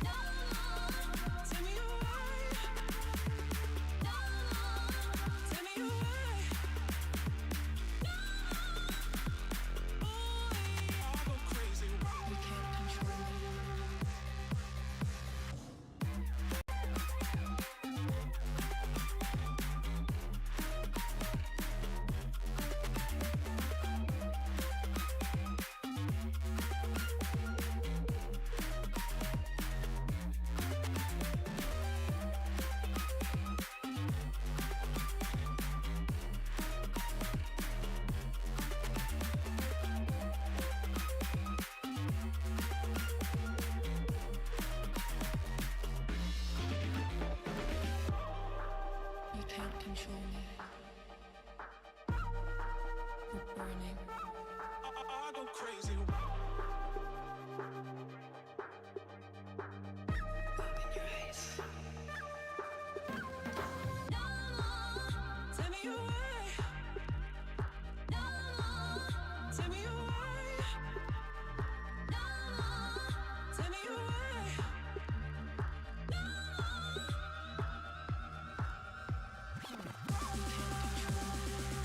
No burning. I go crazy. Open your eyes. No more. Tell me why. No more. Tell me why. No more. Tell me why. No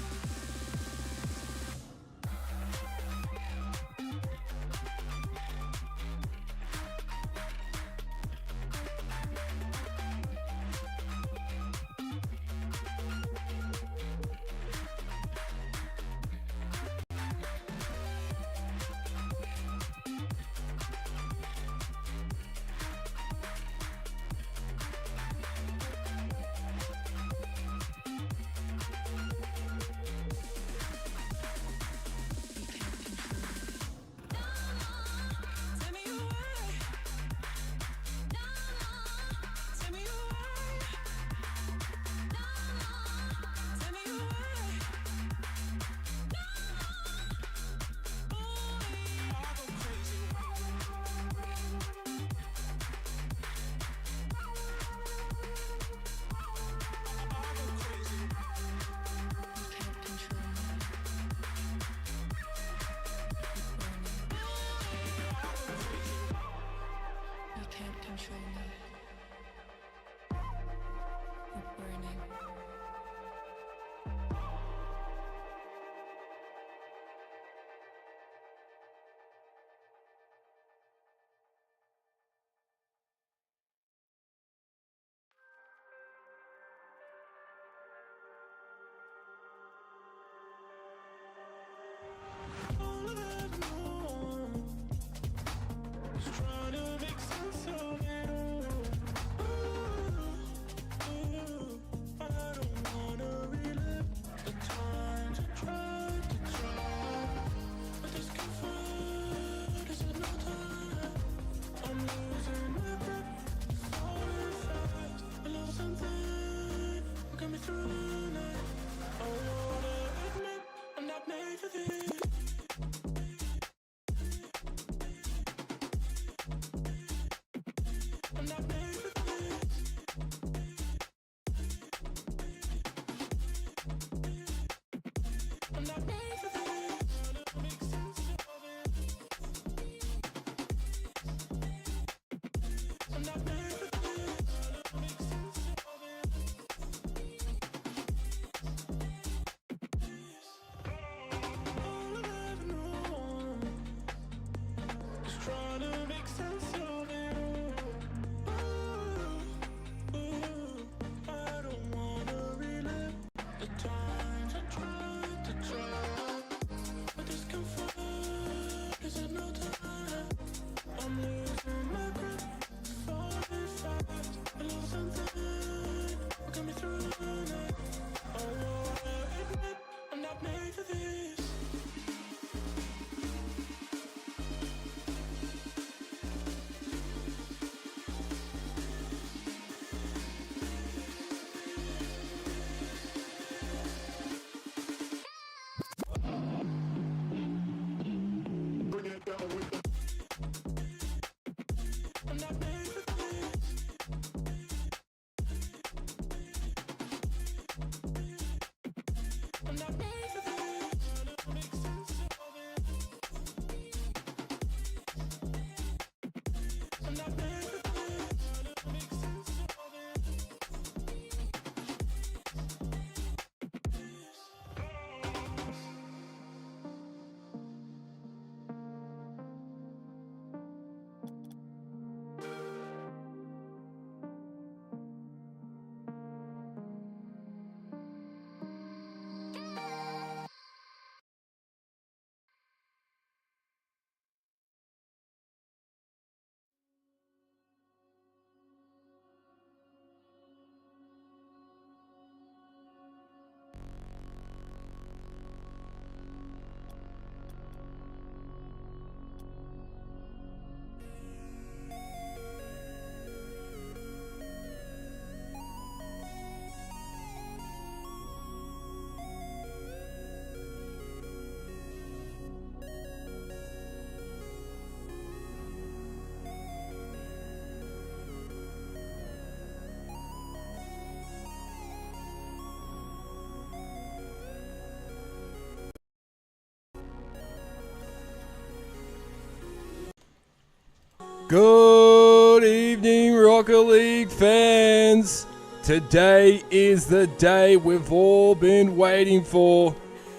Good evening, Rocket League fans. Today is the day we've all been waiting for.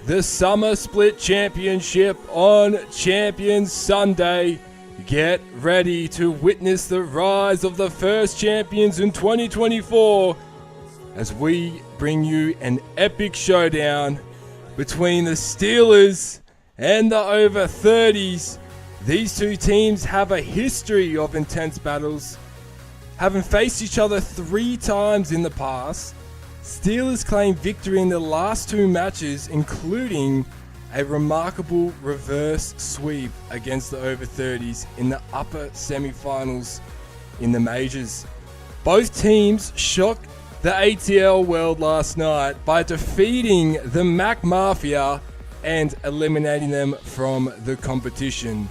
The Summer Split Championship on Champions Sunday. Get ready to witness the rise of the first champions in 2024 as we bring you an epic showdown between the STLZ and the over 30s. These two teams have a history of intense battles, having faced each other 3 times in the past. STLZ claimed victory in the last 2 matches, including a remarkable reverse sweep against the over 30s in the upper semi-finals in the majors. Both teams shocked the ATL world last night by defeating the Mac Mafia and eliminating them from the competition.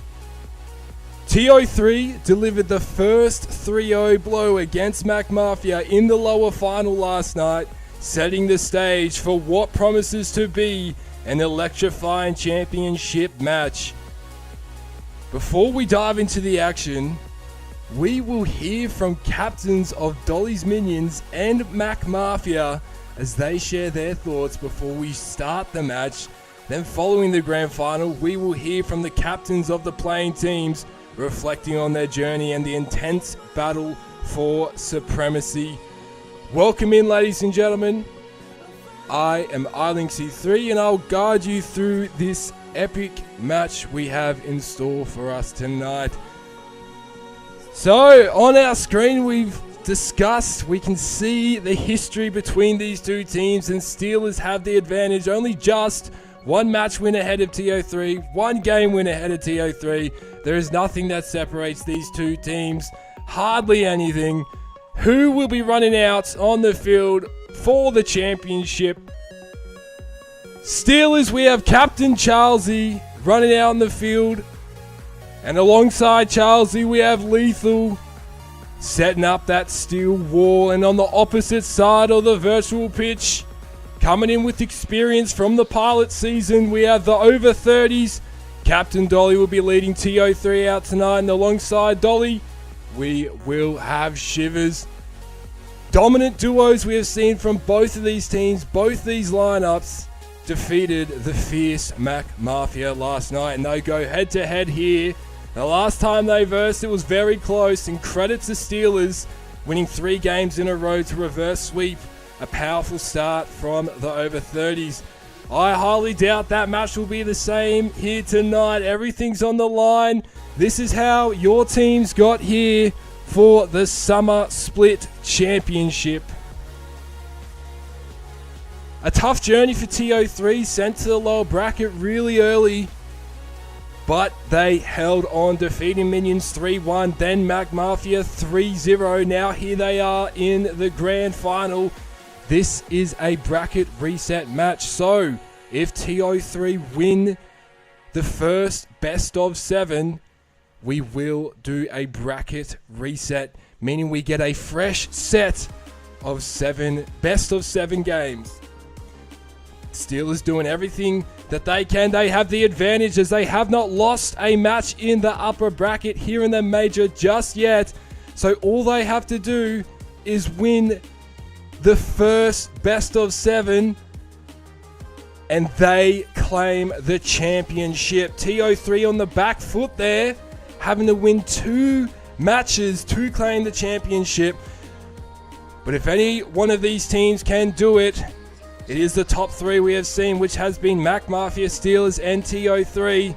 TO3 delivered the first 3-0 blow against Mac Mafia in the lower final last night, setting the stage for what promises to be an electrifying championship match. Before we dive into the action, we will hear from captains of Dolly's Minions and Mac Mafia as they share their thoughts before we start the match. Then following the grand final, we will hear from the captains of the playing teams reflecting on their journey and the intense battle for supremacy. Welcome in, ladies and gentlemen. I am ATLRL24 and I'll guide you through this epic match we have in store for us tonight. So, on our screen we've discussed, we can see the history between these two teams, and STLZ have the advantage. Only just 1 match win ahead of TO3, 1 game win ahead of TO3. There is nothing that separates these two teams, hardly anything. Who will be running out on the field for the championship? STLZ, we have Captain Charlesy running out on the field. And alongside Charlesy, we have Lethal setting up that steel wall. And on the opposite side of the virtual pitch, coming in with experience from the pilot season, we have the over 30s. Captain Dolly will be leading TO3 out tonight, and alongside Dolly, we will have Shivers. Dominant duos we have seen from both of these teams. Both these lineups defeated the fierce Mac Mafia last night, and they go head to head here. The last time they versed, it was very close, and credit to STLZ winning 3 games in a row to reverse sweep. A powerful start from the over 30s. I highly doubt that match will be the same here tonight. Everything's on the line. This is how your teams got here for the Summer Split Championship. A tough journey for TO3, sent to the lower bracket really early, but they held on, defeating Minions 3-1, then Mac Mafia 3-0. Now here they are in the grand final. This is a bracket reset match, so if TO3 win the first best of 7, we will do a bracket reset, meaning we get a fresh set of 7 best of 7 games. STLZ doing everything that they can. They have the advantage as they have not lost a match in the upper bracket here in the major just yet. So all they have to do is win the first best of 7 and they claim the championship. TO3 on the back foot there, having to win 2 matches to claim the championship. But if any one of these teams can do it, it is the top 3 we have seen, which has been Mac Mafia, STLZ and TO3.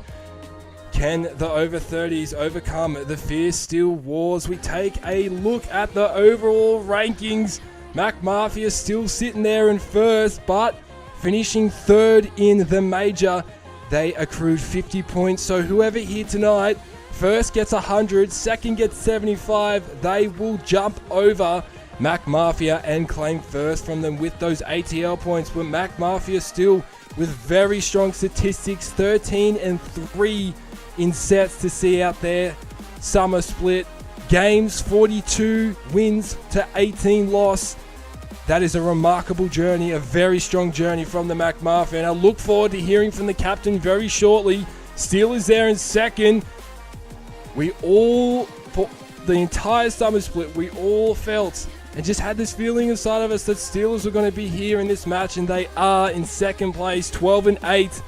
Can the over 30s overcome the fierce steel wars? We take a look at the overall rankings. Mac Mafia still sitting there in first, but finishing 3rd in the major. They accrued 50 points, so whoever here tonight, first gets 100, second gets 75, they will jump over Mac Mafia and claim first from them with those ATL points. But Mac Mafia still with very strong statistics, 13-3 in sets to see out there. Summer split games, 42 wins to 18 loss. That is a remarkable journey, a very strong journey from the Mac Mafia, and I look forward to hearing from the captain very shortly. STLZ there in second. We all for the entire summer split, we all felt and just had this feeling inside of us that Steelers were going to be here in this match, and they are in second place, 12-8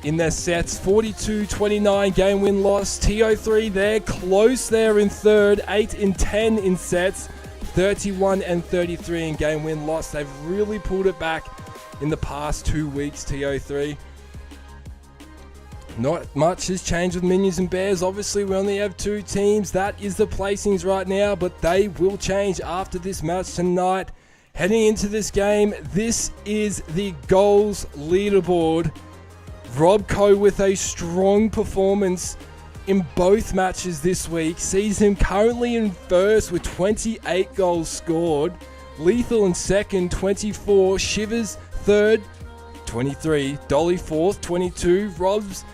in their sets, 42-29 game win-loss. TO3, they're close there in third, 8-10 in sets, 31-33 in game win-loss. They've really pulled it back in the past 2 weeks, TO3. Not much has changed with Minions and Bears. Obviously, we only have 2 teams. That is the placings right now, but they will change after this match tonight. Heading into this game, this is the goals leaderboard. Rob Coe with a strong performance in both matches this week sees him currently in first with 28 goals scored. Lethal in second, 24. Shivers third, 23. Dolly fourth, 22. Rob's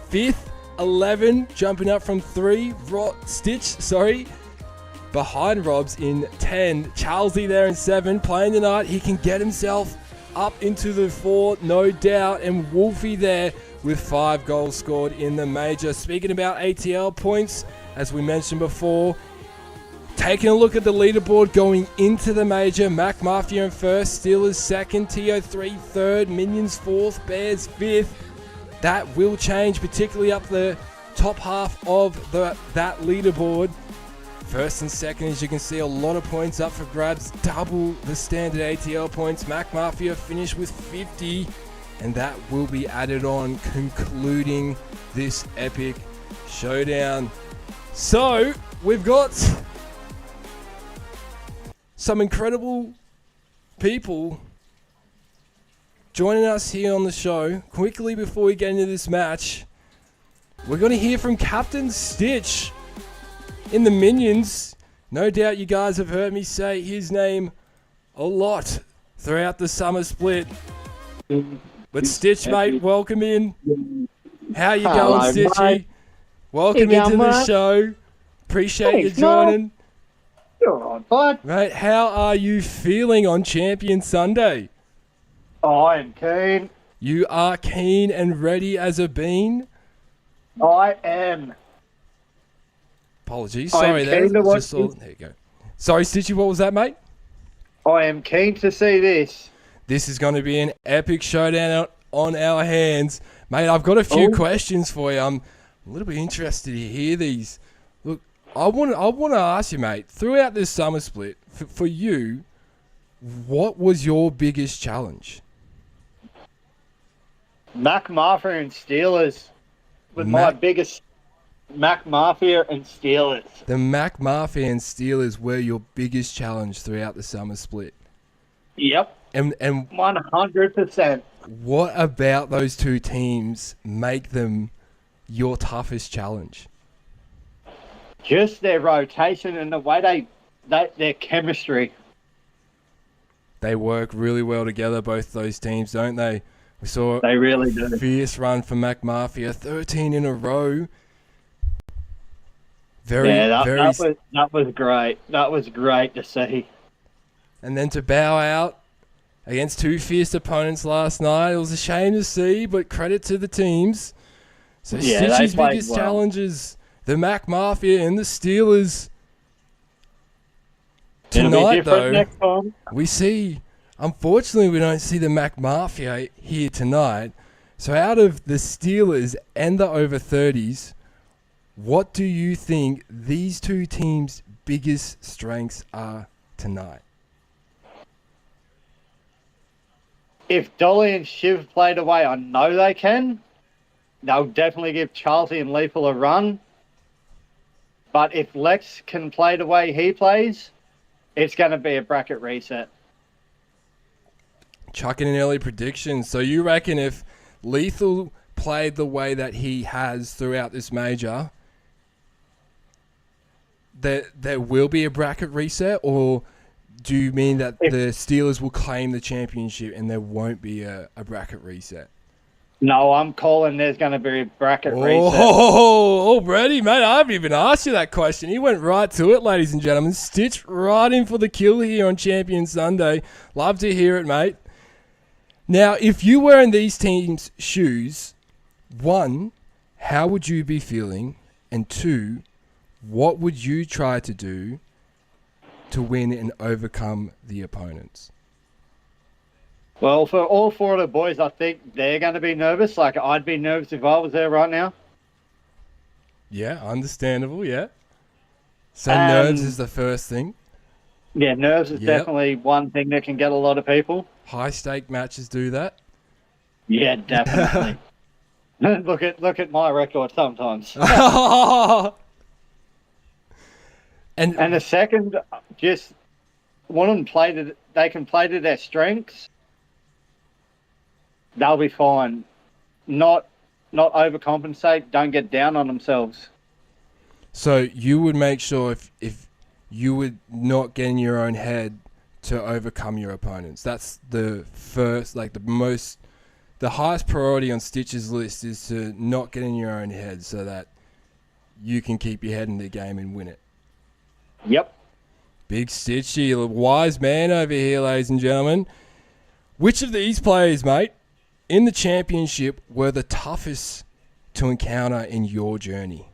fifth, 11, jumping up from 3. Stitch, behind Rob's in 10. Charlesy there in 7, playing tonight. He can get himself up into the 4, no doubt. And Wolfie there with 5 goals scored in the major. Speaking about ATL points, as we mentioned before, taking a look at the leaderboard going into the major, Mac Mafia in first, Steelers second, TO3 third, Minions fourth, Bears 5th. That will change, particularly up the top half of that leaderboard. First and second, as you can see, a lot of points up for grabs, double the standard ATL points. Mac Mafia finished with 50, and that will be added on, concluding this epic showdown. So, we've got some incredible people joining us here on the show. Quickly before we get into this match, we're going to hear from Captain Stitch in the Minions. No doubt you guys have heard me say his name a lot throughout the summer split. But Stitch, mate, welcome in. How you going, Stitchy? Mate. Welcome into the show. Appreciate you joining. You're all right, bud. Mate, how are you feeling on Champion Sunday? I'm keen. You are keen and ready as a bean? I am. Apologies. I am Sorry there. keen to watch There you go. Sorry, Stitchy, what was that, mate? I am keen to see this. This is going to be an epic showdown on our hands. Mate, I've got a few questions for you. I'm a little bit interested to hear these. Look, I want to ask you, mate, throughout this summer split, for you, what was your biggest challenge? Mac Mafia and Steelers was my biggest. Mac Mafia and Steelers. The Mac Mafia and Steelers were your biggest challenge throughout the summer split. Yep. And 100%. what about those 2 teams make them your toughest challenge? Just their rotation and the way their chemistry. They work really well together, both those teams, don't they? We saw They really do. a fierce run for Mac Mafia, 13 in a row. That was great. That was great to see. And then to bow out against 2 fierce opponents last night, it was a shame to see, but credit to the teams. So Yeah, Stitchy's they played biggest well. challenges, the Mac Mafia and the Steelers. It'll be Tonight, different though, next time. we see, unfortunately, we don't see the Mac Mafia here tonight. So out of the Steelers and the over 30s, what do you think these 2 teams' biggest strengths are tonight? If Dolly and Shiv played away, I know they can. They'll definitely give Charlesy and Lethal a run. But if Lex can play the way he plays, it's going to be a bracket reset. Chucking an early prediction. So you reckon if Lethal played the way that he has throughout this major, there will be a bracket reset? Or do you mean that the Steelers will claim the championship and there won't be a bracket reset? No, I'm calling there's going to be a bracket reset. Already, mate. I haven't even asked you that question. He went right to it, ladies and gentlemen. Stitch right in for the kill here on Champion Sunday. Love to hear it, mate. Now, if you were in these teams' shoes, 1, how would you be feeling? And 2, what would you try to do to win and overcome the opponents? Well, for all four of the boys, I think they're going to be nervous. Like, I'd be nervous if I was there right now. Yeah, understandable, yeah. So nerves is the first thing. Yeah, nerves is Yep. definitely one thing that can get a lot of people. High stake matches do that. Yeah, definitely. look at my record sometimes. And And the second, just want them play to, they can play to their strengths. They'll be fine. Not overcompensate. Don't get down on themselves. so you would make sure if you would not get in your own head to overcome your opponents. That's the first, like the highest priority on Stitch's list is to not get in your own head so that you can keep your head in the game and win it. Yep. Big Stitchy, a wise man over here, ladies and gentlemen. Which of these players, mate, in the championship were the toughest to encounter in your journey?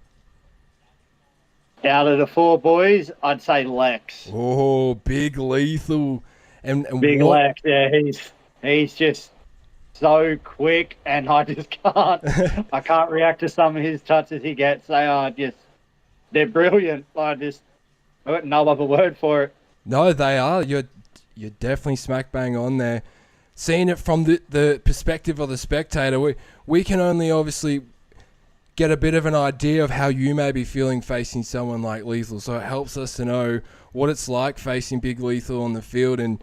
Out of the four boys, I'd say Lex. Oh, big lethal. And Big what, Lex, yeah, he's just so quick, and I just can't. I can't react to some of his touches he gets. They're brilliant. I've got no other word for it. No, they are. You're definitely smack bang on there. Seeing it from the perspective of the spectator, we can only obviously get a bit of an idea of how you may be feeling facing someone like Lethal. So it helps us to know what it's like facing Big Lethal on the field, and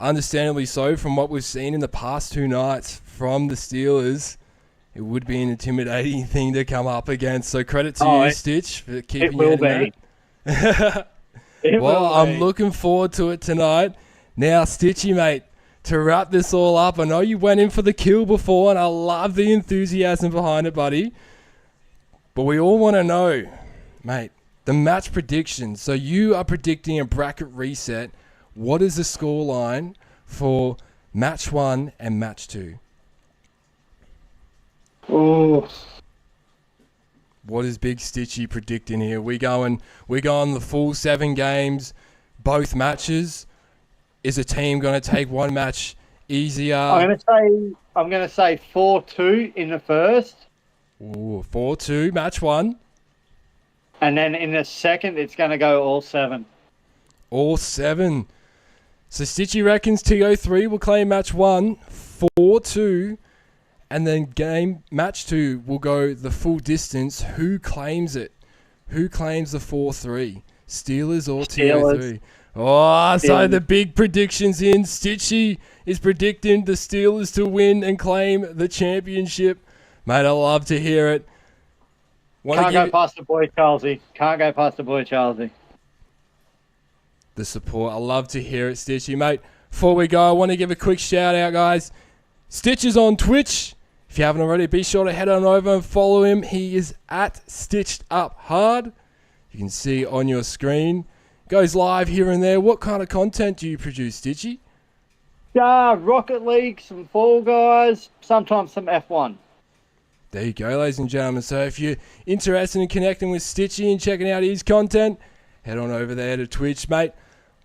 understandably so, from what we've seen in the past two nights from the Steelers, it would be an intimidating thing to come up against. So credit to you, Stitch, for keeping your head in that. Well, I'm looking forward to it tonight. Now, Stitchy, mate, to wrap this all up, I know you went in for the kill before, and I love the enthusiasm behind it, buddy. But we all want to know, mate, the match predictions. So you are predicting a bracket reset. What is the scoreline for match 1 and match 2? Oh, What is Big Stitchy predicting here? We going the full 7 games, both matches. Is a team going to take one match easier? I'm gonna say 4-2 in the first, Ooh, 4-2, match 1. and then in the second it's gonna go all 7. All 7. So Stitchy reckons TO3 will claim match 1, 4-2, and then match 2 will go the full distance. Who claims it? Who claims the 4-3? Steelers or TO3? Oh, so the big predictions in. Stitchy is predicting the Steelers to win and claim the championship. Mate, I love to hear it. Can't go past the boy Charlesy. Can't go past the boy Charlesy. The support. I love to hear it, Stitchy, mate. Before we go, I want to give a quick shout out, guys. Stitch is on Twitch. If you haven't already, be sure to head on over and follow him. He is at Stitched Up Hard. You can see on your screen. Goes live here and there. What kind of content do you produce, Stitchy? Rocket League, some Fall Guys, sometimes some F1. There you go, ladies and gentlemen. So if you're interested in connecting with Stitchy and checking out his content, head on over there to Twitch, mate.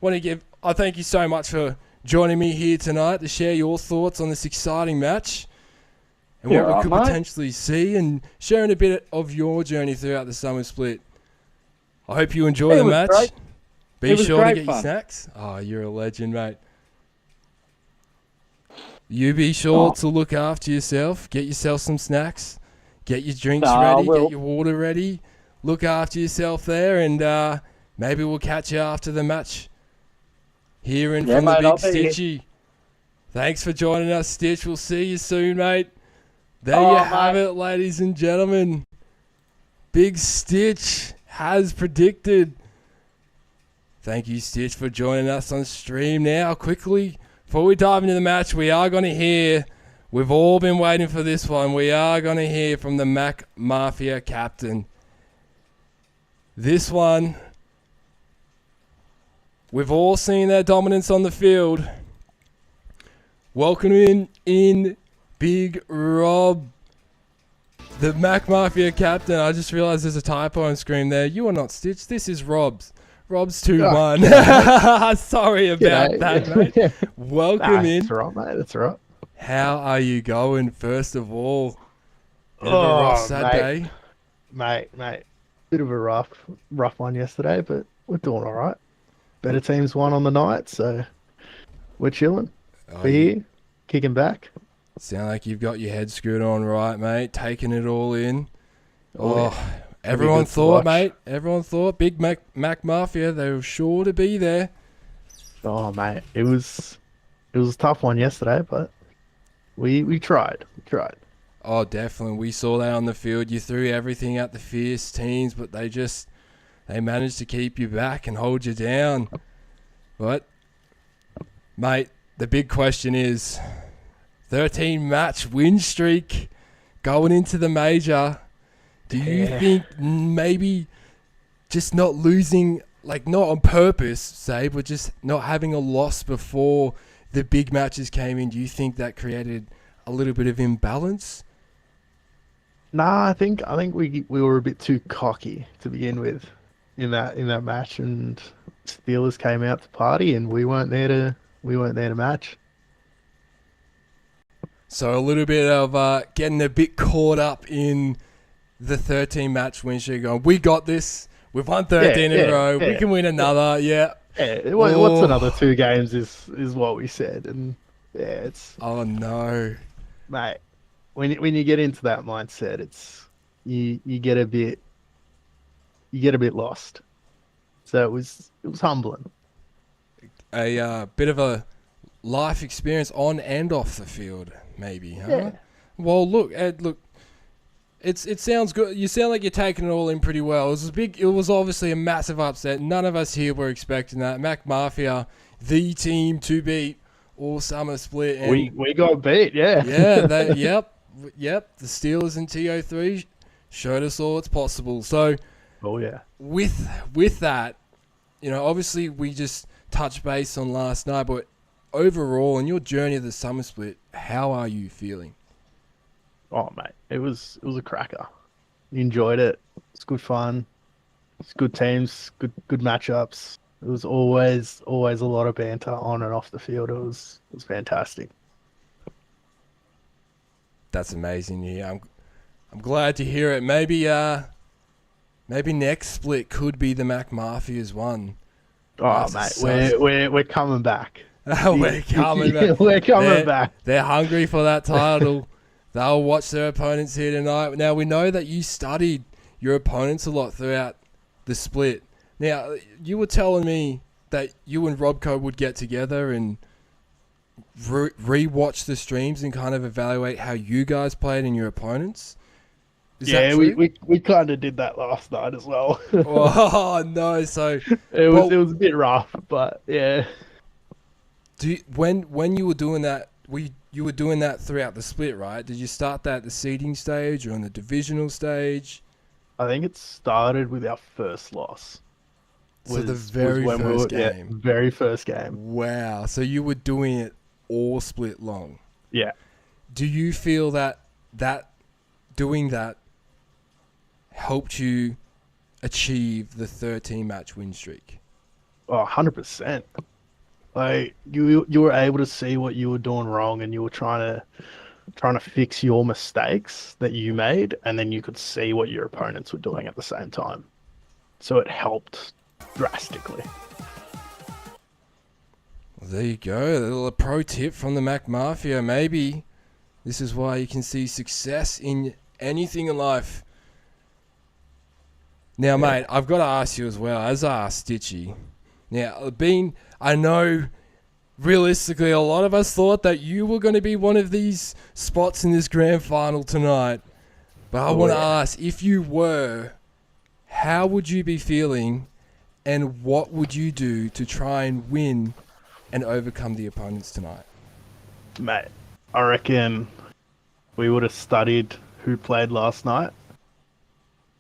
I thank you so much for joining me here tonight to share your thoughts on this exciting match and what we could potentially see, and sharing a bit of your journey throughout the summer split. I hope you enjoy the match. Great. Be sure to get fun. your snacks. Oh, you're a legend, mate. You be sure to look after yourself. Get yourself some snacks. Get your drinks ready. Get your water ready. Look after yourself there, and maybe we'll catch you after the match. Hearing from the big Stitchy. Thanks for joining us, Stitch. We'll see you soon, mate. There you have it, ladies and gentlemen. Big Stitch has predicted. Thank you, Stitch, for joining us on stream. Now, quickly, before we dive into the match, we are going to hear, we've all been waiting for this one, we are going to hear from the Mac Mafia captain. This one, we've all seen their dominance on the field. Welcoming in Big Rob. The Mac Mafia captain, I just realised there's a typo on screen there. You are not Stitch, this is Rob's. Rob's 2-1. Sorry about that, mate. Welcome in. That's right, mate. That's right. How are you going, first of all? Bit of a rough sad day. Mate. Bit of a rough one yesterday, but we're doing all right. Better teams won on the night, so we're chilling. Oh, We're here, kicking back. sound like you've got your head screwed on right, mate. Taking it all in. Oh, yeah. Everyone good to thought, watch. mate. Everyone thought Big Mac Mafia, they were sure to be there. Oh, mate, it was a tough one yesterday, but we tried. We tried. Oh, definitely. We saw that on the field. You threw everything at the fierce teams, but they managed to keep you back and hold you down. But, mate, the big question is 13 match win streak going into the major. Do you think maybe just not losing, like not on purpose, say, but just not having a loss before the big matches came in, do you think that created a little bit of imbalance? Nah, I think we were a bit too cocky to begin with in that match, and Steelers came out to party, and we weren't there to match. So a little bit of getting a bit caught up in the 13 match win streak. Going, we got this. We've won 13 in a row. We can win another. Yeah. Yeah, what's another 2 games is what we said, and yeah, it's Oh no. mate. When you get into that mindset, it's you get a bit lost. So it was humbling. A bit of a life experience on and off the field, maybe, huh? Yeah. Well, look, Ed, it sounds good. You sound like you're taking it all in pretty well. It was obviously a massive upset. None of us here were expecting that. Mac Mafia, the team to beat all summer split. And We got beat, yeah. yeah, yep. The Steelers and TO3 showed us all it's possible. So Oh yeah. with that, obviously we just touched base on last night, but overall, in your journey of the summer split, how are you feeling? Oh mate, it was a cracker. You enjoyed it. It's good fun. It's good teams, good matchups. It was always a lot of banter on and off the field. It was fantastic. That's amazing. Yeah, I'm glad to hear it. Maybe next split could be the Mac Mafia's one. Oh That's mate, we're coming back. We're coming back. We're coming back. They're hungry for that title. They'll watch their opponents here tonight. Now, we know that you studied your opponents a lot throughout the split. Now, you were telling me that you and Robco would get together and re-watch the streams and kind of evaluate how you guys played and your opponents. Is that true? we kind of did that last night as well. Oh, no. So it was a bit rough, but yeah. When you were doing that, you were doing that throughout the split, right? Did you start that at the seeding stage or on the divisional stage? I think it started with our first loss. So the very first game. Yeah, very first game. Wow. So you were doing it all split long. Yeah. Do you feel that doing that helped you achieve the 13 match win streak? Oh, 100%. Like you were able to see what you were doing wrong, and you were trying to fix your mistakes that you made, and then you could see what your opponents were doing at the same time. So it helped drastically. Well, there you go. A little pro tip from the Mac Mafia. Maybe this is why you can see success in anything in life. Now, mate, I've got to ask you as well, as I asked Stitchy. Now, I know realistically a lot of us thought that you were going to be one of these spots in this grand final tonight. But I want to ask, if you were, how would you be feeling and what would you do to try and win and overcome the opponents tonight? Mate, I reckon we would have studied who played last night,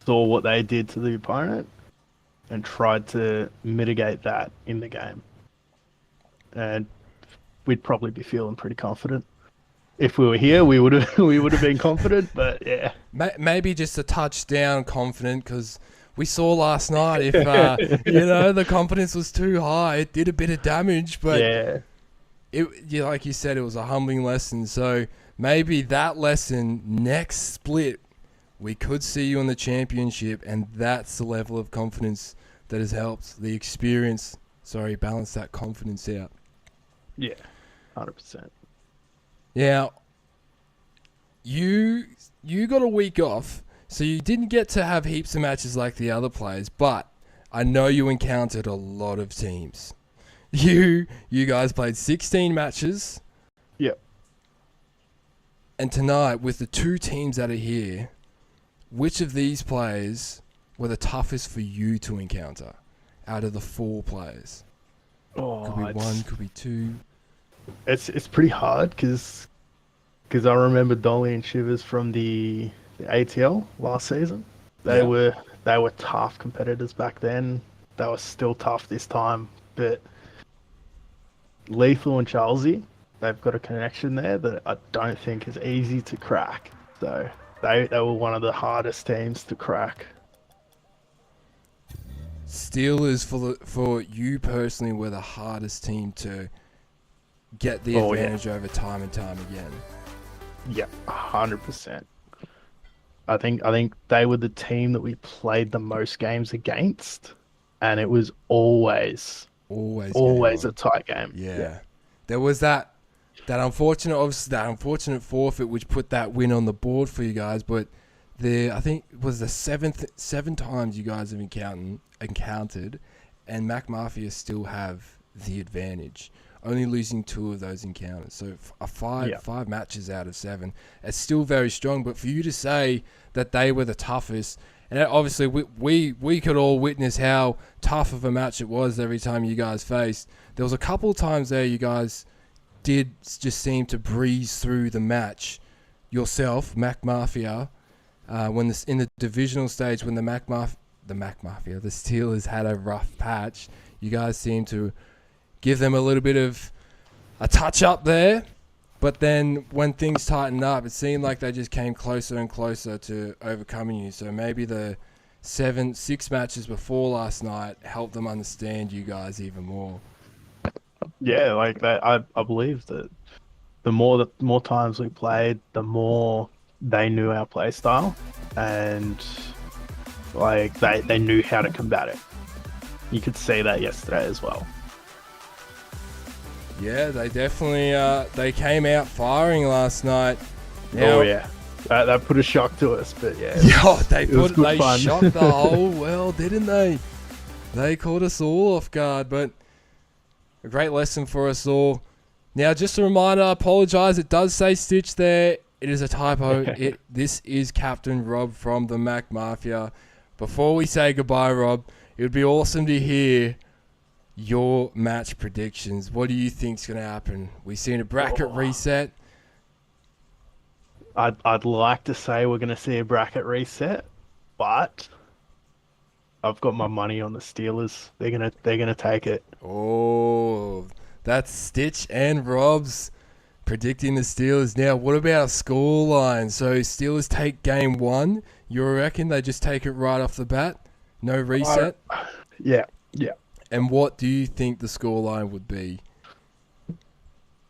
saw what they did to the opponent, and tried to mitigate that in the game. And we'd probably be feeling pretty confident. if we were here, we would have we would have been confident. But yeah, Maybe just a touchdown confident because we saw last night if the confidence was too high, it did a bit of damage. But yeah, like you said, it was a humbling lesson. So maybe that lesson next split, we could see you in the championship, and that's the level of confidence that has helped the experience. Balance that confidence out. yeah, 100%. Now, you got a week off, so you didn't get to have heaps of matches like the other players, but I know you encountered a lot of teams. You guys played 16 matches, Yep. and tonight, with the two teams that are here, which of these players were the toughest for you to encounter out of the 4 players? Oh, Could be 1, could be 2. It's pretty hard because I remember Dolly and Shivers from the ATL last season. They were tough competitors back then. They were still tough this time, but Lethal and Charlesy, they've got a connection there that I don't think is easy to crack. So they were one of the hardest teams to crack. Steelers for you personally were the hardest team to get the advantage over time and time again. Yeah, 100%. I think they were the team that we played the most games against, and it was always a tight game. Yeah. There was that unfortunate forfeit which put that win on the board for you guys, but I think it was the seven times you guys have encountered, and Mac Mafia still have the advantage, only losing 2 of those encounters. So five matches out of 7, it's still very strong. But for you to say that they were the toughest, and obviously we could all witness how tough of a match it was every time you guys faced. There was a couple of times there you guys did just seem to breeze through the match yourself, Mac Mafia. In the divisional stage, when the Steelers had a rough patch, you guys seemed to give them a little bit of a touch up there. But then when things tightened up, it seemed like they just came closer and closer to overcoming you. So maybe the 6 matches before last night helped them understand you guys even more. Yeah, like that. I believe that the more times we played, the more they knew our play style, and like they knew how to combat it. You could see that yesterday as well. Yeah, they definitely they came out firing last night. Now, Oh yeah, that put a shock to us, but yeah. They good fun. shocked the whole world, didn't they? They caught us all off guard, but a great lesson for us all. Now, just a reminder, I apologise, it does say Stitch there. It is a typo. This is Captain Rob from the Mac Mafia. Before we say goodbye, Rob, it would be awesome to hear your match predictions. What do you think's going to happen? We've seen a bracket reset. I'd like to say we're going to see a bracket reset, but I've got my money on the Steelers. They're gonna take it. Oh, that's Stitch and Rob's predicting the Steelers. Now, what about a scoreline? So Steelers take game 1. You reckon they just take it right off the bat? No reset? Yeah. And what do you think the scoreline would be?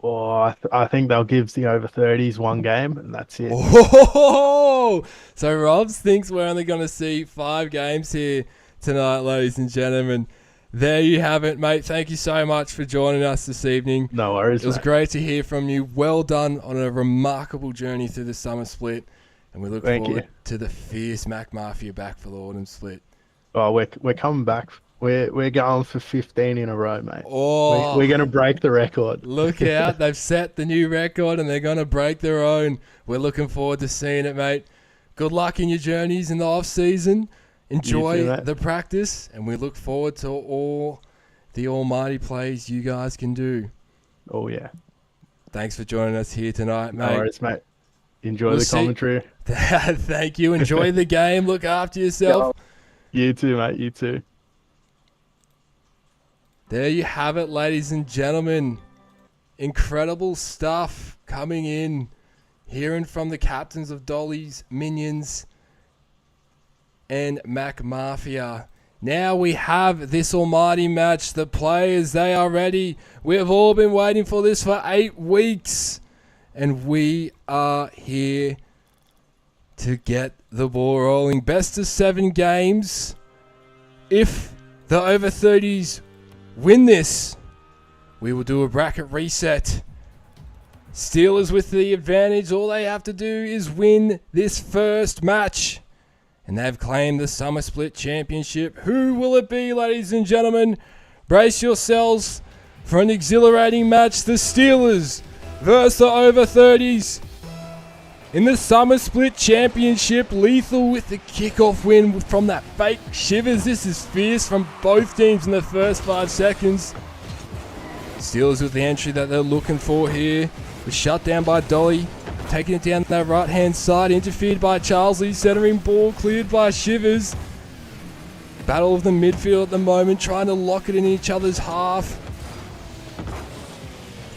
Well, I think they'll give the over 30s one game, and that's it. Oh, so Robs thinks we're only going to see 5 games here tonight, ladies and gentlemen. There you have it, mate. Thank you so much for joining us this evening. No worries, It was mate. great to hear from you. Well done on a remarkable journey through the summer split. And we look Thank forward you. to the fierce Mac Mafia back for the autumn split. Oh, we're coming back. We're going for 15 in a row, mate. Oh, We're going to break the record. look out. They've set the new record and they're going to break their own. We're looking forward to seeing it, mate. Good luck in your journeys in the off-season. Enjoy You too, mate. the practice, and we look forward to all the almighty plays you guys can do. Oh, yeah. Thanks for joining us here tonight, No mate. worries, mate. Enjoy We'll the see- commentary. Thank you. Enjoy the game. Look after yourself. You too, mate. You too. There you have it, ladies and gentlemen. Incredible stuff coming in. Hearing from the captains of Dolly's Minions and Mac Mafia. Now we have this almighty match. The players, they are ready. We have all been waiting for this for 8 weeks. And we are here to get the ball rolling. Best of 7 games. If the over 30s win this, we will do a bracket reset. Steelers with the advantage. All they have to do is win this first match. And they've claimed the Summer Split Championship. Who will it be, ladies and gentlemen? Brace yourselves for an exhilarating match. The Steelers versus the over 30s. In the Summer Split Championship, Lethal with the kickoff win from that fake Shivers. This is fierce from both teams in the first 5 seconds. Steelers with the entry that they're looking for here. Was shut down by Dolly. Taking it down that right hand side. Interfered by Charlesley. Centering ball cleared by Shivers. Battle of the midfield at the moment. Trying to lock it in each other's half.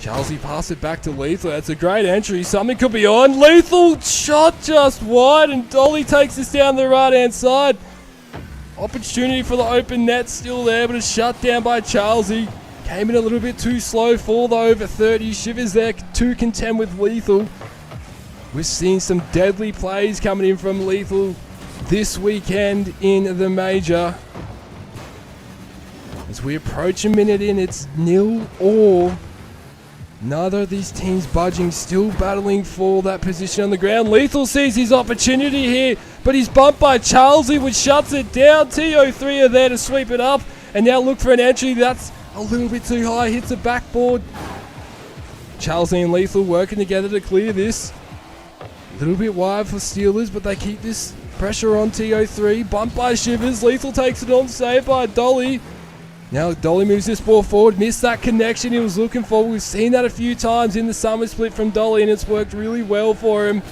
Charlesley pass it back to Lethal. That's a great entry. Something could be on. Lethal shot just wide. And Dolly takes this down the right hand side. Opportunity for the open net still there. But it's shut down by Charlesley. Came in a little bit too slow for the over 30. Shivers there to contend with Lethal. We've seen some deadly plays coming in from Lethal this weekend in the major. As we approach a minute in, it's 0-0. Neither of these teams budging, still battling for that position on the ground. Lethal sees his opportunity here, but he's bumped by Charlesley, which shuts it down. TO3 are there to sweep it up, and now look for an entry. That's a little bit too high, hits the backboard. Charlesley and Lethal working together to clear this. A little bit wide for Steelers, but they keep this pressure on TO3. Bumped by Shivers. Lethal takes it on, saved by Dolly. Now Dolly moves this ball forward. Missed that connection he was looking for. We've seen that a few times in the summer split from Dolly, and it's worked really well for him.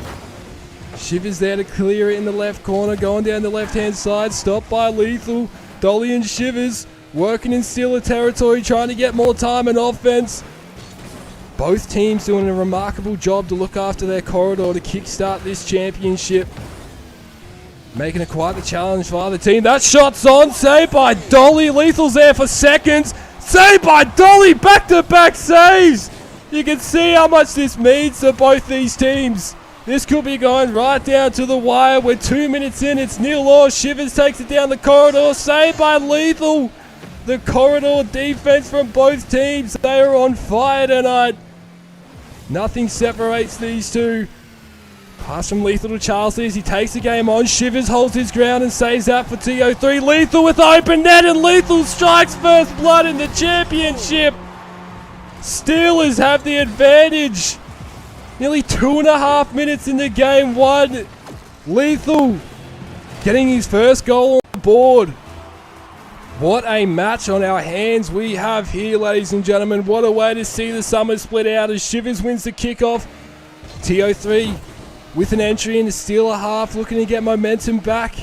Shivers there to clear it in the left corner. Going down the left-hand side. Stopped by Lethal. Dolly and Shivers working in Steeler territory, trying to get more time and offense. Both teams doing a remarkable job to look after their corridor to kickstart this championship. Making it quite the challenge for either team. That shot's on, saved by Dolly. Lethal's there for seconds. Saved by Dolly, back-to-back saves. You can see how much this means to both these teams. This could be going right down to the wire. We're 2 minutes in, it's 0-0. Shivers takes it down the corridor, saved by Lethal. The corridor defense from both teams, they are on fire tonight. Nothing separates these two. Pass from Lethal to Charlesley as he takes the game on. Shivers holds his ground and saves that for TO3. Lethal with open net, and Lethal strikes first blood in the championship. Steelers have the advantage. Nearly 2.5 minutes into game one. Lethal getting his first goal on board. What a match on our hands we have here, ladies and gentlemen. What a way to see the summer split out as Shivers wins the kickoff. TO3 with an entry in the Steeler half, looking to get momentum back.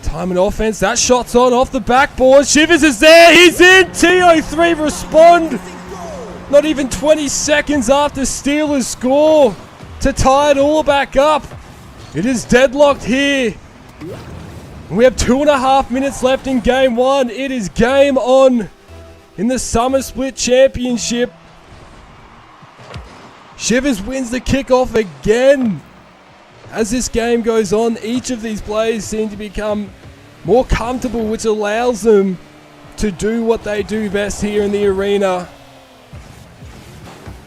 Time and offense. That shot's on off the backboard. Shivers is there. He's in. TO3 respond. Not even 20 seconds after Steelers score to tie it all back up. It is deadlocked here. We have 2.5 minutes left in game one. It is game on in the Summer Split Championship. Shivers wins the kickoff again. As this game goes on, each of these players seem to become more comfortable, which allows them to do what they do best here in the arena.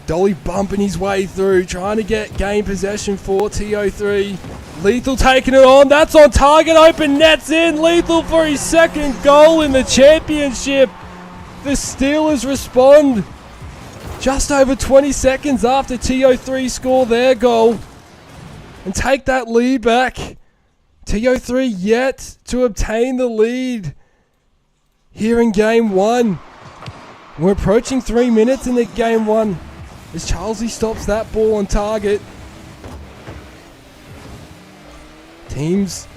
Dolly bumping his way through, trying to gain possession for TO3. Lethal taking it on. That's on target. Open net's in. Lethal for his second goal in the championship. The Steelers respond just over 20 seconds after TO3 score their goal and take that lead back. TO3 yet to obtain the lead here in game one. We're approaching 3 minutes in the game one as Charlesley stops that ball on target. Teams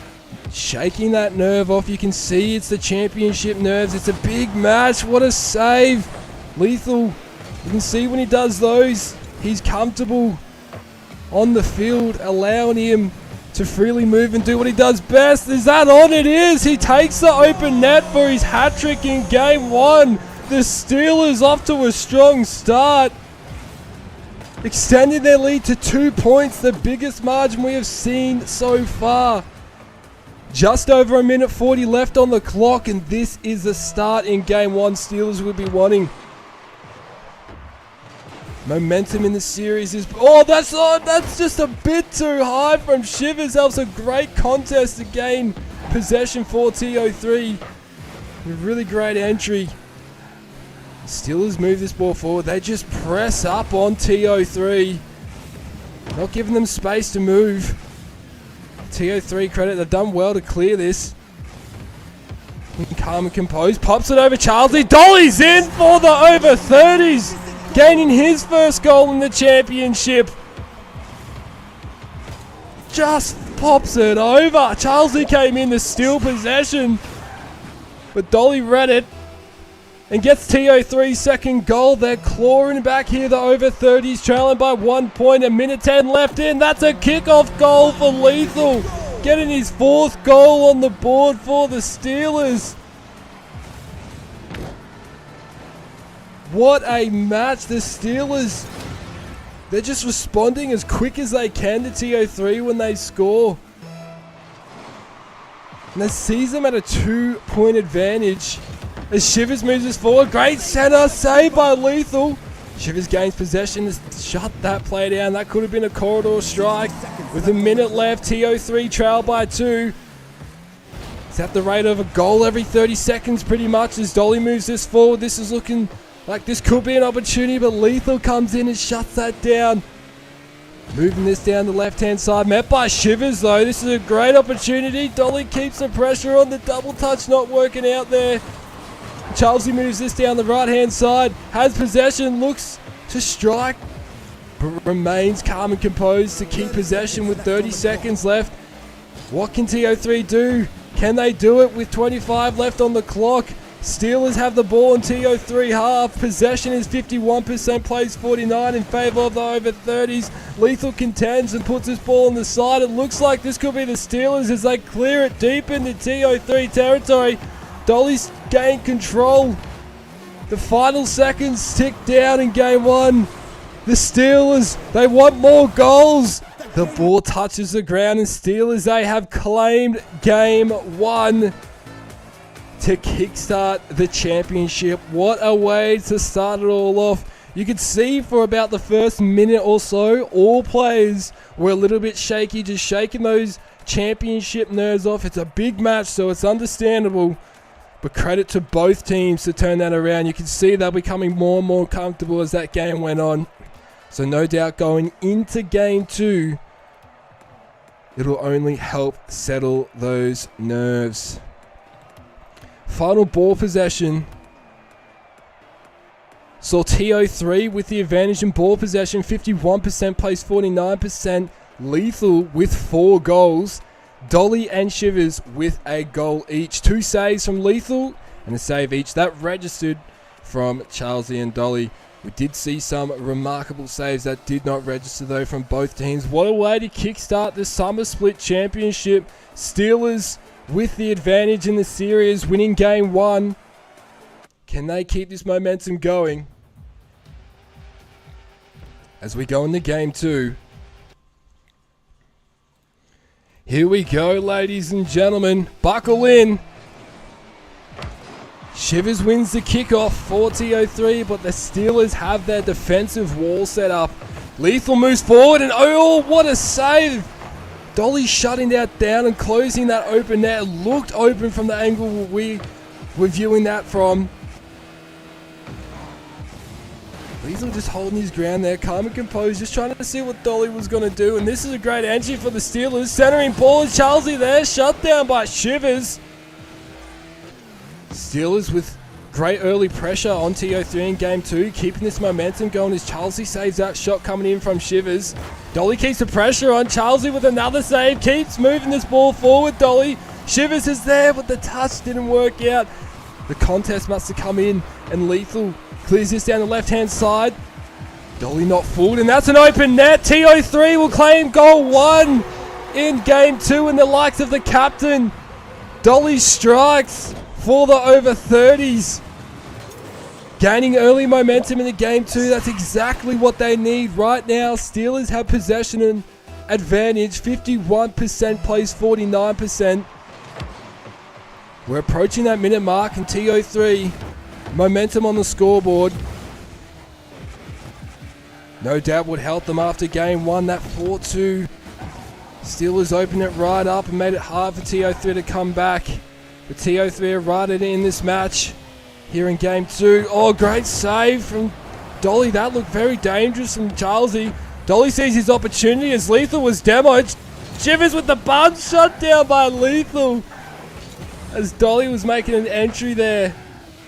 shaking that nerve off. You can see it's the championship nerves. It's a big match. What a save. Lethal You can see when he does those, he's comfortable on the field, allowing him to freely move and do what he does best. Is that on? It is. He takes the open net for his hat-trick in game 1. The Steelers off to a strong start, extending their lead to 2 points, the biggest margin we have seen so far. Just over a minute 40 left on the clock, and this is the start in game 1 Steelers will be wanting. Momentum in the series is... Oh, that's just a bit too high from Shivers. That was a great contest to gain possession for TO3. A really great entry. Steelers move this ball forward. They just press up on TO3. Not giving them space to move. TO3 credit, they've done well to clear this. Calm and composed. Pops it over Charlie. Dolly's in for the over 30s. Gaining his first goal in the championship. Just pops it over. Charlie came in to steal possession, but Dolly read it and gets TO3's second goal. They're clawing back here. The over 30s trailing by 1 point. A minute 10 left in. That's a kickoff goal for Lethal. Getting his 4th goal on the board for the Steelers. What a match. The Steelers, they're just responding as quick as they can to TO3 when they score. And they sees them at a 2-point advantage. As Shivers moves us forward. Great center save by Lethal. Shivers gains possession to shut that play down. That could have been a corridor strike. With a minute left, TO3 trail by 2. It's at the rate of a goal every 30 seconds pretty much as Dolly moves this forward. This is looking like this could be an opportunity, but Lethal comes in and shuts that down. Moving this down the left-hand side. Met by Shivers though. This is a great opportunity. Dolly keeps the pressure on. The double touch not working out there. Charlesy moves this down the right-hand side. Has possession. Looks to strike. But remains calm and composed to keep possession with 30 seconds left. What can TO3 do? Can they do it with 25 left on the clock? Steelers have the ball in TO3 half. Possession is 51%, plays 49 in favour of the over 30s. Lethal contends and puts his ball on the side. It looks like this could be the Steelers as they clear it deep into TO3 territory. Dolly's gained control. The final seconds tick down in game 1. The Steelers, they want more goals. The ball touches the ground and Steelers, they have claimed game 1. To kickstart the championship. What a way to start it all off. You could see for about the first minute or so, all players were a little bit shaky, just shaking those championship nerves off. It's a big match, so it's understandable. But credit to both teams to turn that around. You can see they're becoming more and more comfortable as that game went on. So no doubt going into game 2, it'll only help settle those nerves. Final ball possession saw TO3 with the advantage in ball possession, 51%, plays 49%. Lethal with 4 goals. Dolly and Shivers with a goal each. 2 saves from Lethal and a save each. That registered from Charlesy and Dolly. We did see some remarkable saves that did not register though from both teams. What a way to kickstart the Summer Split Championship. Steelers with the advantage in the series, winning game 1. Can they keep this momentum going as we go into game 2? Here we go, ladies and gentlemen. Buckle in. Shivers wins the kickoff for TO3, but the Steelers have their defensive wall set up. Lethal moves forward and oh, what a save! Dolly shutting that down and closing that open net. It looked open from the angle we were viewing that from. Lethal just holding his ground there, calm and composed, just trying to see what Dolly was going to do. And this is a great entry for the Steelers. Centering ball is Charlesy there, shut down by Shivers. Steelers with great early pressure on TO3 in game 2, keeping this momentum going as Charlesy saves that shot coming in from Shivers. Dolly keeps the pressure on. Charlesy with another save, keeps moving this ball forward. Dolly, Shivers is there, but the touch didn't work out. The contest must have come in, and Lethal clears this down the left-hand side. Dolly not fooled, and that's an open net. TO3 will claim goal 1 in game 2, and the likes of the captain. Dolly strikes for the over 30s. Gaining early momentum in the game 2. That's exactly what they need right now. Steelers have possession and advantage. 51% plays 49%. We're approaching that minute mark, and TO3 momentum on the scoreboard. No doubt would help them after game 1. That 4-2. Steelers opened it right up and made it hard for TO3 to come back. But TO3 are right at it in this match here in game 2. Oh, great save from Dolly. That looked very dangerous from Charlesy. Dolly sees his opportunity as Lethal was demoed. Shivers with the bun, shut down by Lethal. As Dolly was making an entry there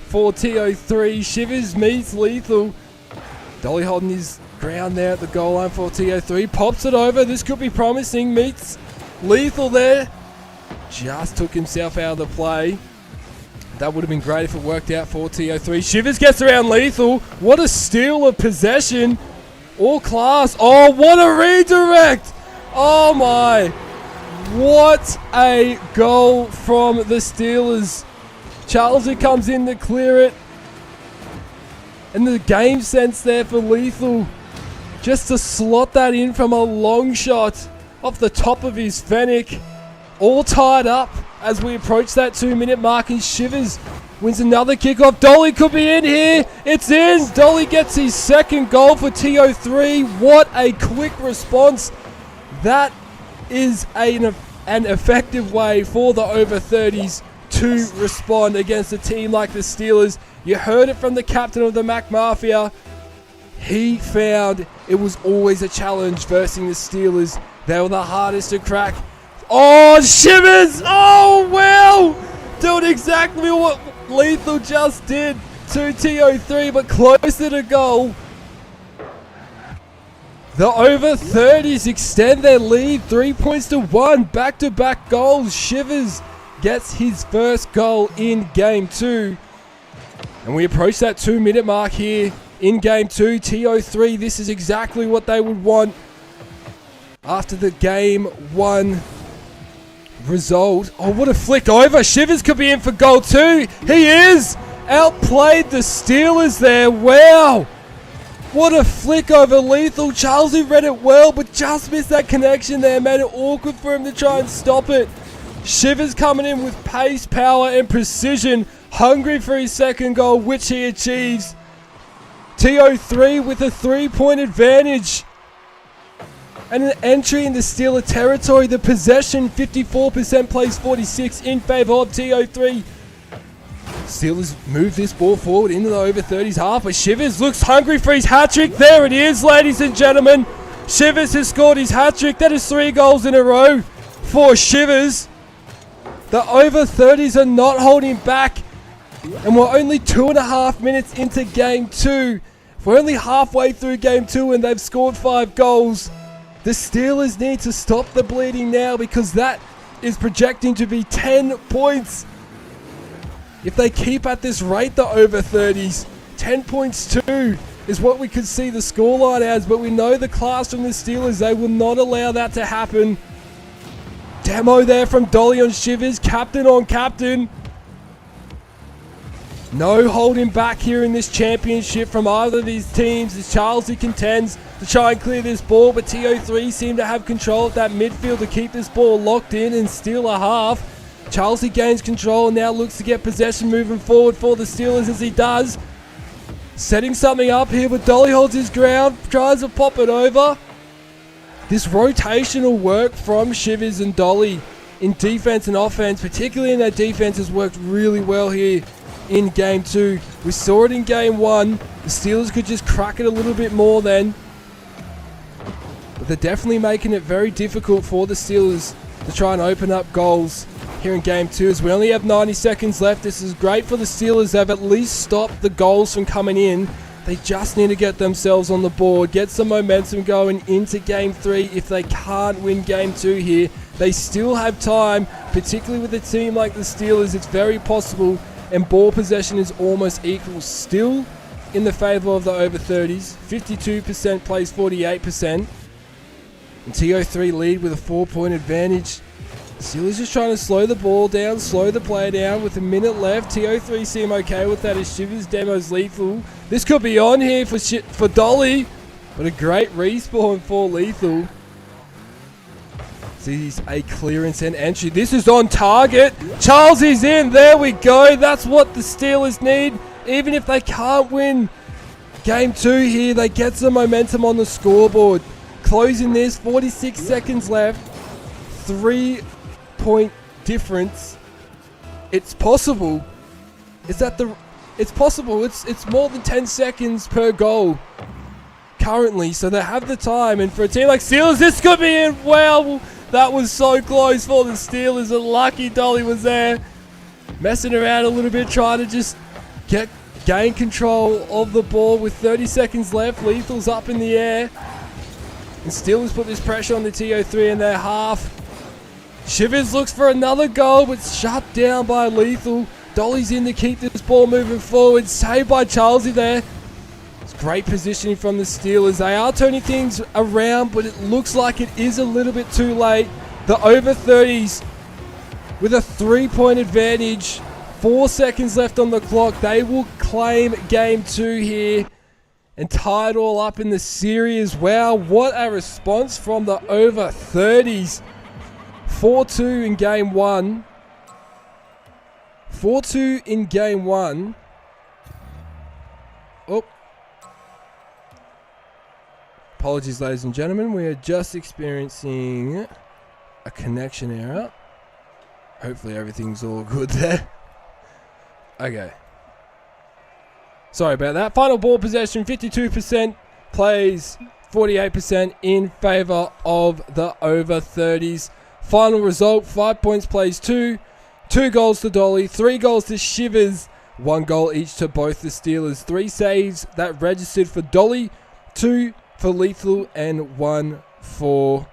for TO3. Shivers meets Lethal. Dolly holding his ground there at the goal line for TO3. Pops it over. This could be promising. Meets Lethal there. Just took himself out of the play. That would have been great if it worked out for TO3. Shivers gets around Lethal. What a steal of possession. All class. Oh, what a redirect. Oh my. What a goal from the Steelers. Charlesy comes in to clear it. And the game sense there for Lethal. Just to slot that in from a long shot off the top of his Fennec. All tied up as we approach that 2-minute mark, and Shivers wins another kickoff. Dolly could be in here. It's in. Dolly gets his second goal for TO3. What a quick response. That is an effective way for the over 30s to respond against a team like the Steelers. You heard it from the captain of the Mac Mafia. He found it was always a challenge versing the Steelers. They were the hardest to crack. Oh, Shivers! Oh, wow! Doing exactly what Lethal just did to TO3, but closer to goal. The over 30s extend their lead 3 points to 1. Back-to-back goals. Shivers gets his first goal in game 2. And we approach that 2-minute mark here in game 2. TO3, this is exactly what they would want after the game 1 result. Oh, what a flick over. Shivers could be in for goal 2. He is. Outplayed the Steelers there. Wow. What a flick over Lethal. Charlesy read it well, but just missed that connection there. Made it awkward for him to try and stop it. Shivers coming in with pace, power, and precision. Hungry for his second goal, which he achieves. TO3 with a 3-point advantage. And an entry into Steeler territory. The possession, 54% plays 46 in favour of TO3. Steelers move this ball forward into the over 30s half, but Shivers looks hungry for his hat-trick. There it is, ladies and gentlemen. Shivers has scored his hat-trick. That is 3 goals in a row for Shivers. The over 30s are not holding back. And we're only 2.5 minutes into game 2. We're only halfway through game 2 and they've scored 5 goals. The Steelers need to stop the bleeding now, because that is projecting to be 10 points. If they keep at this rate, the over 30s, 10 points too is what we could see the scoreline as, but we know the class from the Steelers, they will not allow that to happen. Demo there from Dolly on Shivers, captain on captain. No holding back here in this championship from either of these teams as Charlesy contends to try and clear this ball, but TO3 seem to have control of that midfield to keep this ball locked in and steal a half. Charlesy gains control and now looks to get possession moving forward for the Steelers as he does. Setting something up here, but Dolly holds his ground, tries to pop it over. This rotational work from Shivers and Dolly in defense and offense, particularly in their defense, has worked really well here in game 2. We saw it in game 1. The Steelers could just crack it a little bit more then. But they're definitely making it very difficult for the Steelers to try and open up goals here in game 2 as we only have 90 seconds left. This is great for the Steelers. They've at least stopped the goals from coming in. They just need to get themselves on the board, get some momentum going into game 3. If they can't win game 2 here, they still have time, particularly with a team like the Steelers. It's very possible and ball possession is almost equal, still in the favour of the over 30s. 52% plays 48%. And TO3 lead with a 4-point advantage. Steelers just trying to slow the ball down, slow the play down with a minute left. TO3 seem okay with that as Shivers demos Lethal. This could be on here for Dolly, but a great respawn for Lethal. Sees a clearance and entry. This is on target. Charles is in. There we go. That's what the Steelers need. Even if they can't win game 2 here, they get some momentum on the scoreboard. Closing this, 46 seconds left. 3-point difference. It's possible. It's possible. It's more than 10 seconds per goal currently, so they have the time. And for a team like Steelers, this could be in. Wow, that was so close for the Steelers. And lucky Dolly was there, messing around a little bit, trying to just gain control of the ball with 30 seconds left. Lethal's up in the air. And Steelers put this pressure on the TO3 in their half. Shivers looks for another goal, but shut down by Lethal. Dolly's in to keep this ball moving forward. Saved by Charlesy there. It's great positioning from the Steelers. They are turning things around, but it looks like it is a little bit too late. The over 30s with a 3-point advantage. 4 seconds left on the clock. They will claim game 2 here and tie it all up in the series. Wow, what a response from the over 30s. 4-2 in game 1. 4-2 in game 1. Oh. Apologies, ladies and gentlemen. We are just experiencing a connection error. Hopefully everything's all good there. Okay. Sorry about that. Final ball possession, 52% plays 48% in favour of the over 30s. Final result, 5 points plays 2. 2 goals to Dolly, 3 goals to Shivers, 1 goal each to both the Steelers. 3 saves that registered for Dolly, 2 for Lethal, and 1 for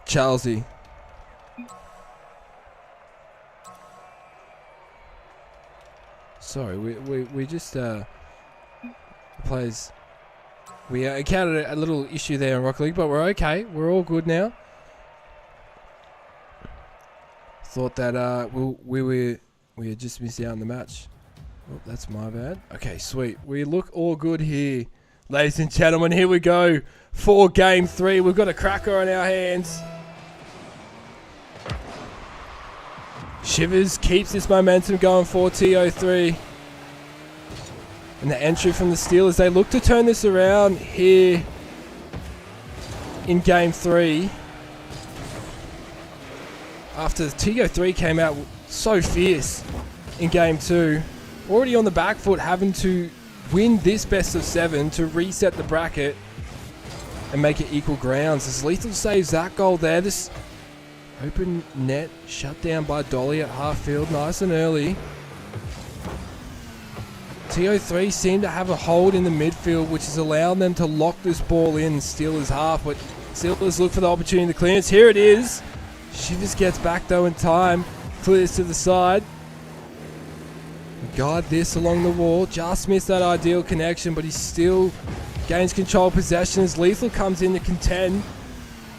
Charlesy. Sorry, we just players. We encountered a little issue there in Rocket League, but we're okay. We're all good now. Thought that we had just missed out on the match. Oh, that's my bad. Okay, sweet. We look all good here, ladies and gentlemen. Here we go for game 3. We've got a cracker on our hands. Shivers keeps this momentum going for TO3. And the entry from the Steelers, they look to turn this around here in game 3. After TO3 came out so fierce in game 2. Already on the back foot, having to win this best of 7 to reset the bracket and make it equal grounds. As Lethal saves that goal there. This open net shut down by Dolly at half field, nice and early. TO3 seem to have a hold in the midfield, which is allowing them to lock this ball in Steelers half, but Steelers look for the opportunity to clearance. Here it is. Shivers gets back though in time, clears to the side. Guard this along the wall, just missed that ideal connection, but he still gains control of possession as Lethal comes in to contend.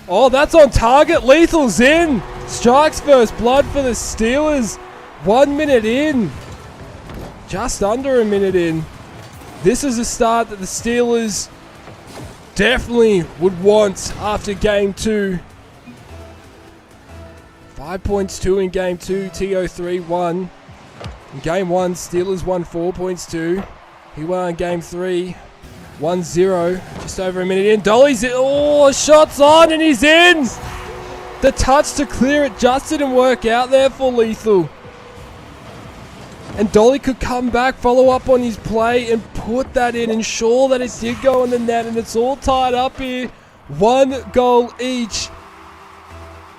Oh, that's on target. Lethal's in. Strikes first blood for the Steelers. 1 minute in. Just under a minute in. This is a start that the Steelers definitely would want after game 2. 5 points, 2 in game 2. TO3 1. In game 1, Steelers won 4 points 2. He won in game 3. 1-0, just over a minute in. Dolly's in. Oh, shot's on and he's in. The touch to clear it just didn't work out there for Lethal. And Dolly could come back, follow up on his play and put that in, ensure that it did go on the net, and it's all tied up here. 1 goal each.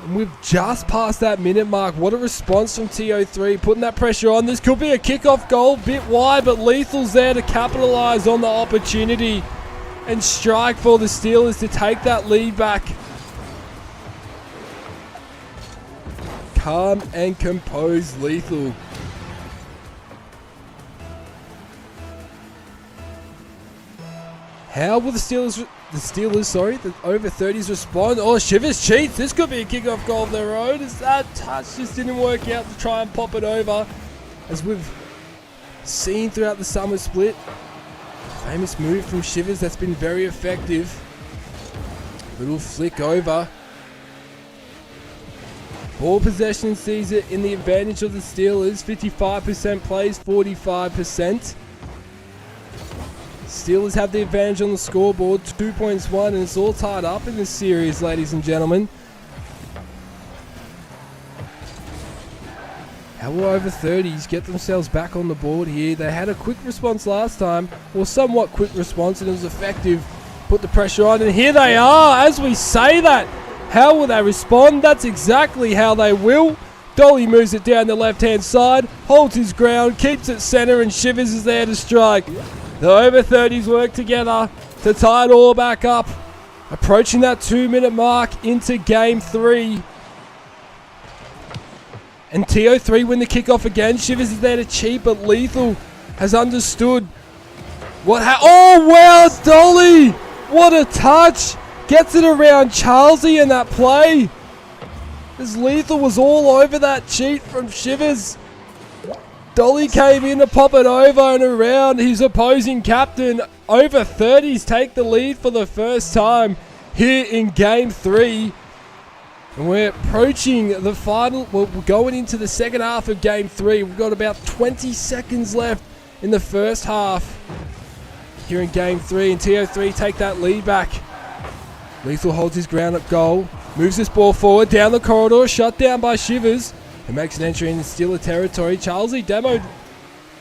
And we've just passed that minute mark. What a response from TO3, putting that pressure on. This could be a kickoff goal, bit wide, but Lethal's there to capitalize on the opportunity and strike for the Steelers to take that lead back. Calm and composed Lethal. How will the over 30s respond? Oh, Shivers cheats. This could be a kickoff goal of their own. As that touch just didn't work out to try and pop it over. As we've seen throughout the summer split. Famous move from Shivers that's been very effective. Little flick over. Ball possession sees it in the advantage of the Steelers. 55% plays, 45%. Steelers have the advantage on the scoreboard. 2 points won, and it's all tied up in this series, ladies and gentlemen. How will over 30s get themselves back on the board here? They had a quick response last time, or somewhat quick response, and it was effective. Put the pressure on, and here they are. As we say that, how will they respond? That's exactly how they will. Dolly moves it down the left-hand side, holds his ground, keeps it center, and Shivers is there to strike. The over 30s work together to tie it all back up. Approaching that 2-minute mark into game 3. And TO3 win the kickoff again. Shivers is there to cheat, but Lethal has understood what oh wow, Dolly! What a touch! Gets it around Charlesy in that play. As Lethal was all over that cheat from Shivers. Dolly came in to pop it over and around his opposing captain. Over 30s take the lead for the first time here in game 3. And we're approaching the final. Well, we're going into the second half of game 3. We've got about 20 seconds left in the first half here in game 3. And TO3 take that lead back. Lethal holds his ground at goal. Moves this ball forward down the corridor. Shut down by Shivers. He makes an entry into Steeler territory. Charlesy demoed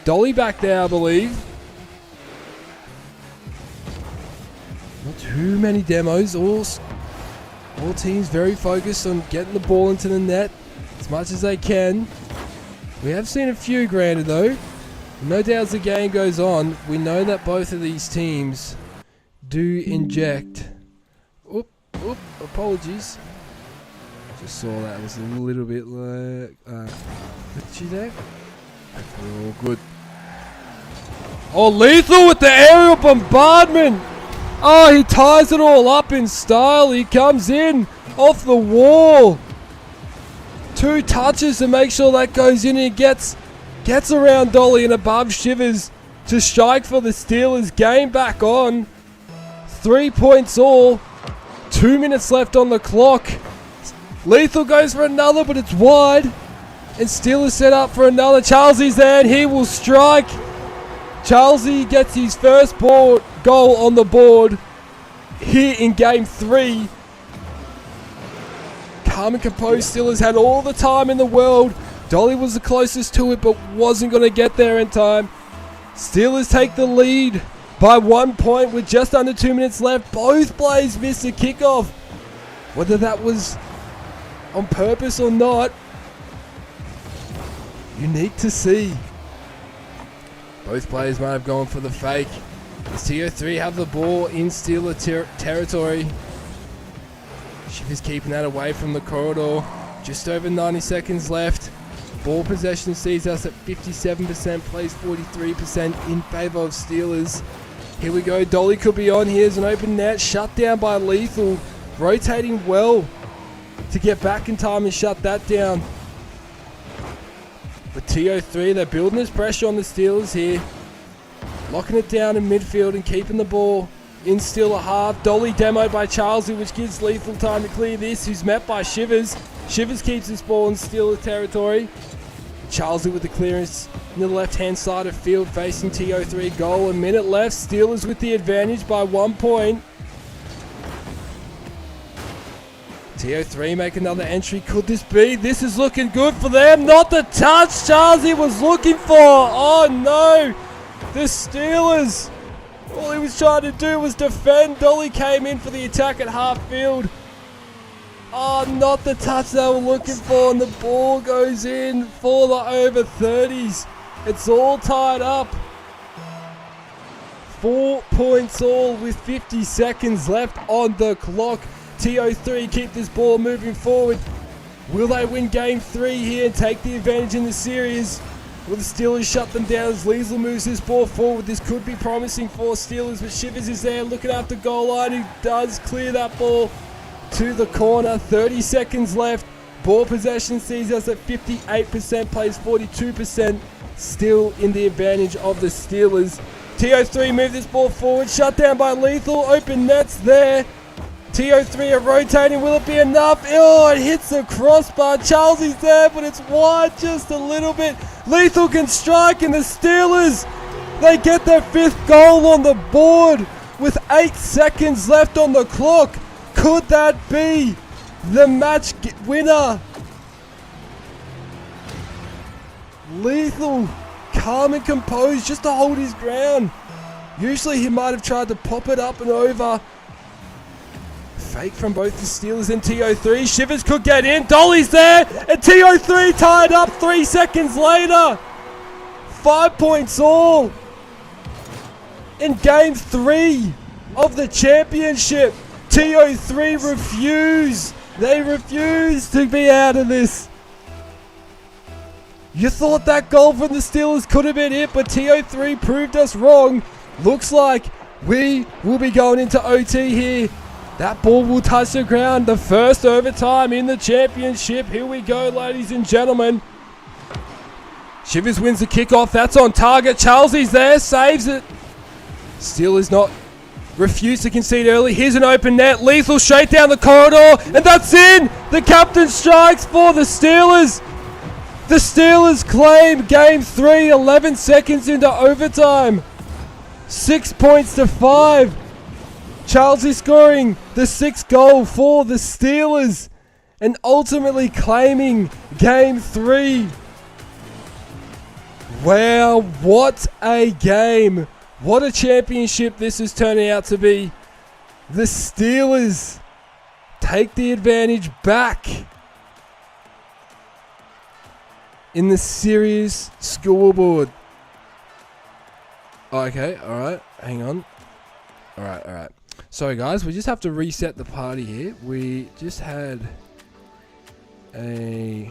Dolly back there, I believe. Not too many demos. All teams very focused on getting the ball into the net as much as they can. We have seen a few, granted, though. No doubt as the game goes on, we know that both of these teams do inject. Oop, apologies. Just saw that. It was a little bit like... glitchy there. Hopefully all good. Oh, Lethal with the aerial bombardment! Oh, he ties it all up in style. He comes in off the wall. 2 touches to make sure that goes in and gets around Dolly and above Shivers to strike for the Steelers. Game back on. 3 points all. 2 minutes left on the clock. Lethal goes for another, but it's wide. And Steelers set up for another. Charlesy's there, and he will strike. Charlesy gets his first goal on the board here in game 3. Calm and composed Steelers had all the time in the world. Dolly was the closest to it, but wasn't going to get there in time. Steelers take the lead by 1 point with just under 2 minutes left. Both players missed a kickoff. Whether that was on purpose or not, unique to see. Both players might have gone for the fake. As TO3 have the ball in Steeler territory. Shivers keeping that away from the corridor. Just over 90 seconds left. Ball possession sees us at 57%, plays 43% in favour of Steelers. Here we go, Dolly could be on. Here's an open net, shut down by Lethal. Rotating well to get back in time and shut that down. But TO3, they're building this pressure on the Steelers here. Locking it down in midfield and keeping the ball in Steeler half. Dolly demoed by Charlesy, which gives Lethal time to clear this, who's met by Shivers. Shivers keeps this ball in Steeler territory. Charlesy with the clearance in the left-hand side of field facing TO3 goal. A minute left. Steelers with the advantage by 1 point. TO3 make another entry. Could this be? This is looking good for them. Not the touch Charlesy was looking for. Oh no. The Steelers. All he was trying to do was defend. Dolly came in for the attack at half field. Oh, not the touch they were looking for, and the ball goes in for the over 30s. It's all tied up. 4 points all with 50 seconds left on the clock. TO3 keep this ball moving forward. Will they win game 3 here and take the advantage in the series? Will the Steelers shut them down as Liesl moves this ball forward? This could be promising for Steelers, but Shivers is there looking after goal line. He does clear that ball to the corner. 30 seconds left. Ball possession sees us at 58%, plays 42%. Still in the advantage of the Steelers. TO3 move this ball forward. Shut down by Lethal. Open nets there. TO3 are rotating. Will it be enough? Oh, it hits the crossbar. Charlesie's there, but it's wide just a little bit. Lethal can strike, and the Steelers, they get their 5th goal on the board with 8 seconds left on the clock. Could that be the match winner? Lethal, calm and composed, just to hold his ground. Usually he might have tried to pop it up and over. Fake from both the Steelers and TO3. Shivers could get in. Dolly's there. And TO3 tied up 3 seconds later. 5 points all. In game 3 of the championship. TO3 refuse. They refuse to be out of this. You thought that goal from the Steelers could have been it, but TO3 proved us wrong. Looks like we will be going into OT here. That ball will touch the ground. The first overtime in the championship. Here we go, ladies and gentlemen. Shivers wins the kickoff. That's on target. Charlesie's there. Saves it. Steelers not refused to concede early. Here's an open net. Lethal straight down the corridor. And that's in. The captain strikes for the Steelers. The Steelers claim game 3. 11 seconds into overtime. 6 points to 5. Charlesie scoring the 6th goal for the Steelers and ultimately claiming game 3. Wow, what a game. What a championship this is turning out to be. The Steelers take the advantage back in the series scoreboard. Okay, alright, hang on. Alright. Sorry guys, we just have to reset the party here. We just had a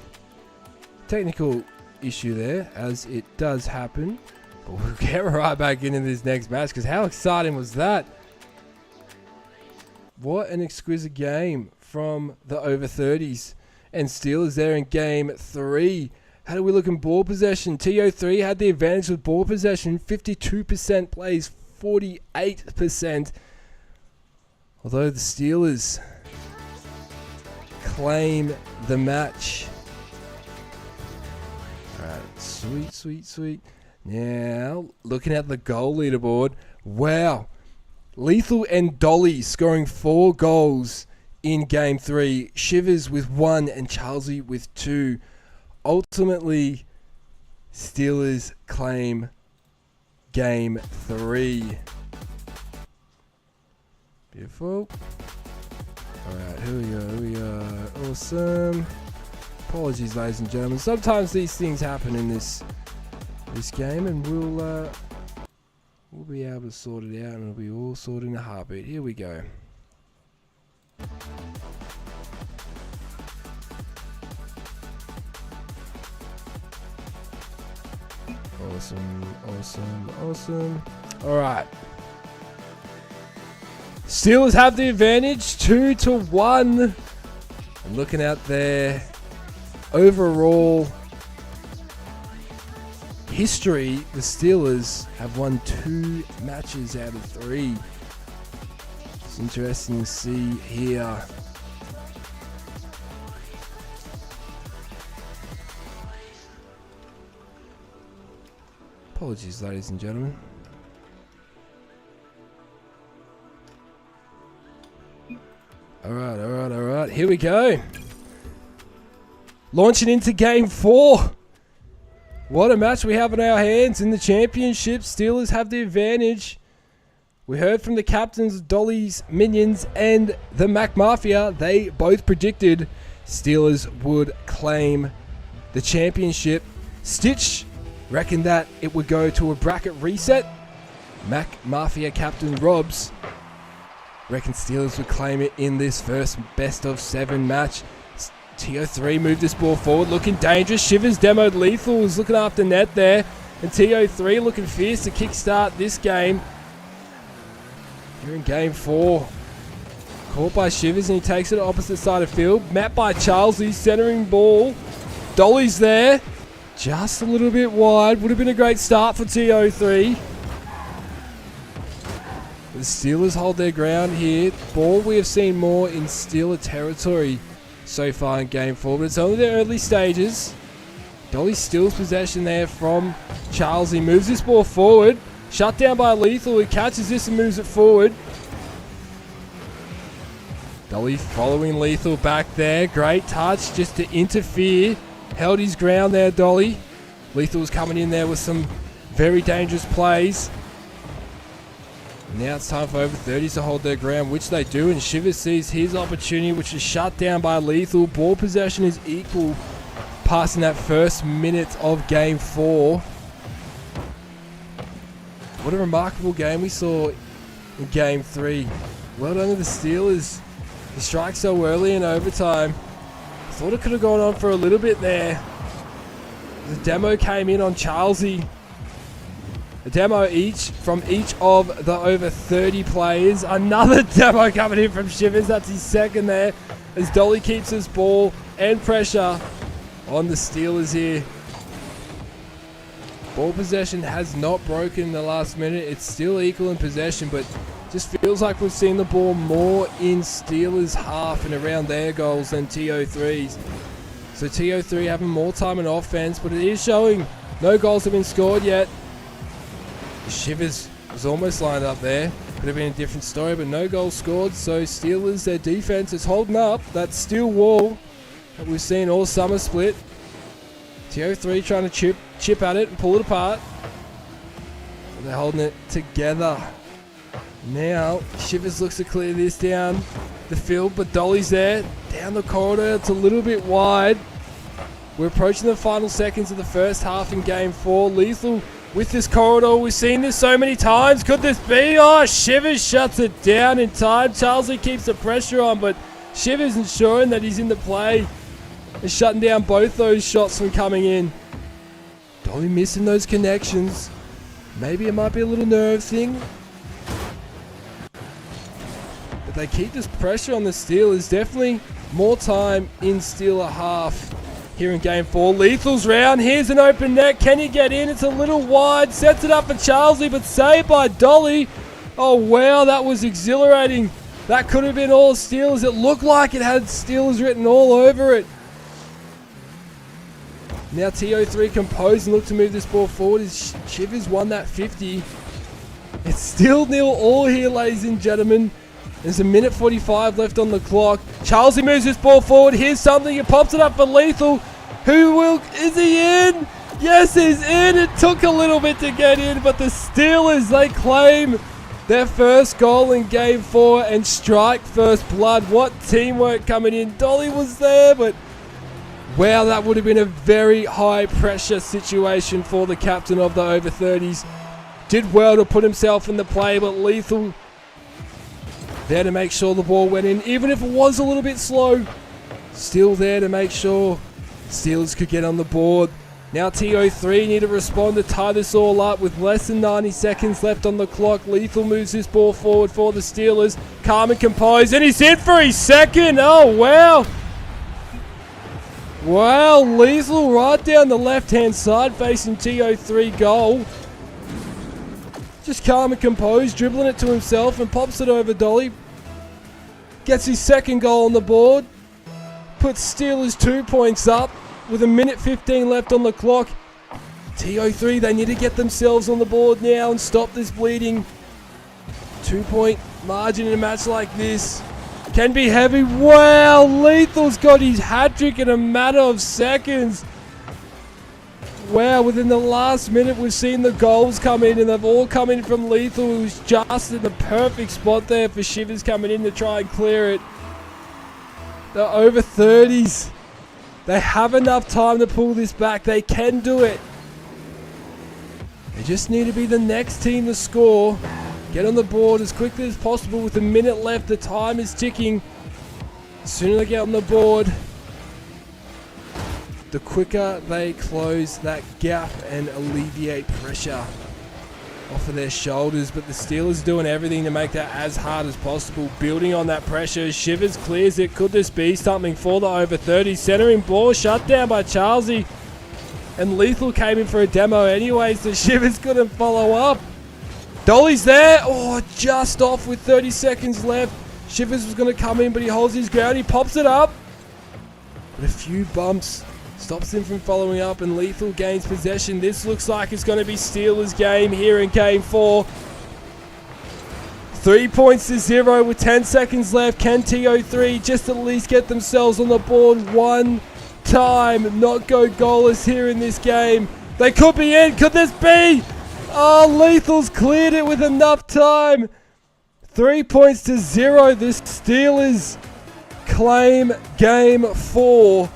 technical issue there, as it does happen. But we'll get right back into this next match, because how exciting was that? What an exquisite game from the over 30s. And Steelers there in game 3. How do we look in ball possession? TO3 had the advantage with ball possession. 52% plays 48%. Although the Steelers claim the match. Alright, sweet. Now, looking at the goal leaderboard. Wow. Lethal and Dolly scoring 4 goals in game 3. Shivers with 1 and Charlesie with 2. Ultimately, Steelers claim game 3. Beautiful. Alright, here we go. Awesome. Apologies, ladies and gentlemen. Sometimes these things happen in this game, and we'll be able to sort it out, and it'll be all sorted in a heartbeat. Here we go. Awesome. Alright. Steelers have the advantage, 2-1. And looking at their overall history, the Steelers have won 2 matches out of 3. It's interesting to see here. Apologies, ladies and gentlemen. Alright. Here we go. Launching into game 4. What a match we have in our hands in the championship. Steelers have the advantage. We heard from the captains, Dolly's Minions and the Mac Mafia. They both predicted Steelers would claim the championship. Stitch reckoned that it would go to a bracket reset. Mac Mafia captain Robs reckoned Steelers would claim it in this first best of 7 match. TO3 moved this ball forward, looking dangerous. Shivers demoed Lethal, was looking after net there. And TO3 looking fierce to kickstart this game. Here in game 4. Caught by Shivers and he takes it opposite side of field. Met by Charlesley, centering ball. Dolly's there. Just a little bit wide. Would have been a great start for TO3. The Steelers hold their ground here. Ball we have seen more in Steeler territory so far in game 4, but it's only the early stages. Dolly steals possession there from Charles. He moves this ball forward. Shut down by Lethal. He catches this and moves it forward. Dolly following Lethal back there. Great touch just to interfere. Held his ground there, Dolly. Lethal's coming in there with some very dangerous plays. Now it's time for over 30s to hold their ground, which they do, and Shivers sees his opportunity, which is shut down by Lethal. Ball possession is equal, passing that first minute of game 4. What a remarkable game we saw in game 3. Well done to the Steelers. The strike so early in overtime. Thought it could have gone on for a little bit there. The demo came in on Charlesy. A demo from each of the over 30 players. Another demo coming in from Shivers. That's his second there. As Dolly keeps his ball and pressure on the Steelers here. Ball possession has not broken in the last minute. It's still equal in possession, but just feels like we've seen the ball more in Steelers' half and around their goals than TO3's. So TO3 having more time in offense, but it is showing no goals have been scored yet. Shivers was almost lined up there. Could have been a different story, but no goals scored. So Steelers, their defense is holding up that steel wall that we've seen all summer split. TO3 trying to chip at it and pull it apart. And they're holding it together. Now Shivers looks to clear this down the field, but Dolly's there. Down the corridor, it's a little bit wide. We're approaching the final seconds of the first half in game 4. Lethal with this corridor, we've seen this so many times. Could this be? Oh, Shivers shuts it down in time. Charlesley keeps the pressure on, but Shivers ensuring that he's in the play and shutting down both those shots from coming in. Dolly missing those connections. Maybe it might be a little nerve thing. But they keep this pressure on the Steelers. Definitely more time in Steeler half. Here in game 4, Lethal's round. Here's an open net. Can he get in? It's a little wide. Sets it up for Charlesley, but saved by Dolly. Oh, wow, that was exhilarating. That could have been all Steelers. It looked like it had Steelers written all over it. Now TO3 composed and look to move this ball forward as Shivers won that 50. It's still 0-all here, ladies and gentlemen. There's a minute 45 left on the clock. Charlesley moves this ball forward. Here's something. He pops it up for Lethal. Is he in? Yes, he's in. It took a little bit to get in, but the Steelers, they claim their first goal in game 4 and strike first blood. What teamwork coming in. Dolly was there, but wow, that would have been a very high pressure situation for the captain of the over 30s. Did well to put himself in the play, but Lethal there to make sure the ball went in, even if it was a little bit slow. Still there to make sure Steelers could get on the board. Now TO3 need to respond to tie this all up with less than 90 seconds left on the clock. Lethal moves this ball forward for the Steelers. Calm and composed, and he's in for his second. Oh, wow. Wow, Lethal right down the left-hand side facing TO3 goal. Just calm and composed, dribbling it to himself and pops it over Dolly. Gets his second goal on the board. Puts Steelers 2 points up with a minute 15 left on the clock. TO3, they need to get themselves on the board now and stop this bleeding. 2-point margin in a match like this can be heavy. Wow, Lethal's got his hat-trick in a matter of seconds. Wow, within the last minute we've seen the goals come in, and they've all come in from Lethal, who's just in the perfect spot there for Shivers coming in to try and clear it. The over 30s, they have enough time to pull this back. They can do it. They just need to be the next team to score. Get on the board as quickly as possible with a minute left. The time is ticking. The sooner they get on the board, the quicker they close that gap and alleviate pressure off of their shoulders. But the Steelers doing everything to make that as hard as possible, building on that pressure. Shivers clears it. Could this be something for the over 30? Centering ball shut down by Charlesy. And Lethal came in for a demo anyways, so Shivers couldn't follow up. Dolly's there. Oh, just off with 30 seconds left. Shivers was going to come in, but he holds his ground. He pops it up. But a few bumps stops him from following up, and Lethal gains possession. This looks like it's going to be Steelers' game here in Game 4. 3 points to 0 with 10 seconds left. Can TO3 just at least get themselves on the board one time? Not go goalless here in this game. They could be in. Could this be? Oh, Lethal's cleared it with enough time. 3 points to 0. The Steelers claim Game 4.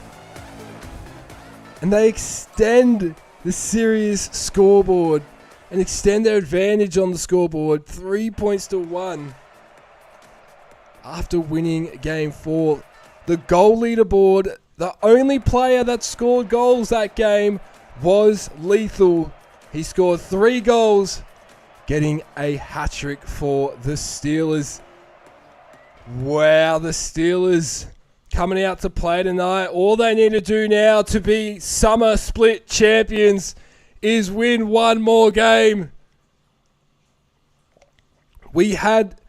And they extend the series scoreboard and extend their advantage on the scoreboard. 3 points to 1 after winning Game 4. The goal leaderboard, the only player that scored goals that game was Lethal. He scored 3 goals, getting a hat-trick for the Steelers. Wow, the Steelers coming out to play tonight. All they need to do now to be summer split champions is win one more game. We had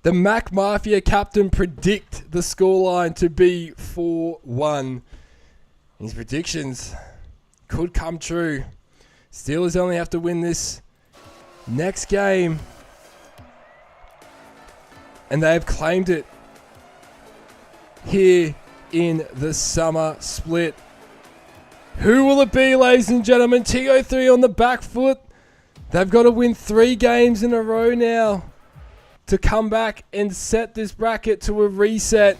the Mac Mafia captain predict the scoreline to be 4-1. His predictions could come true. Steelers only have to win this next game, and they've claimed it here in the summer split. Who will it be, ladies and gentlemen? TO3 on the back foot. They've got to win 3 games in a row now to come back and set this bracket to a reset.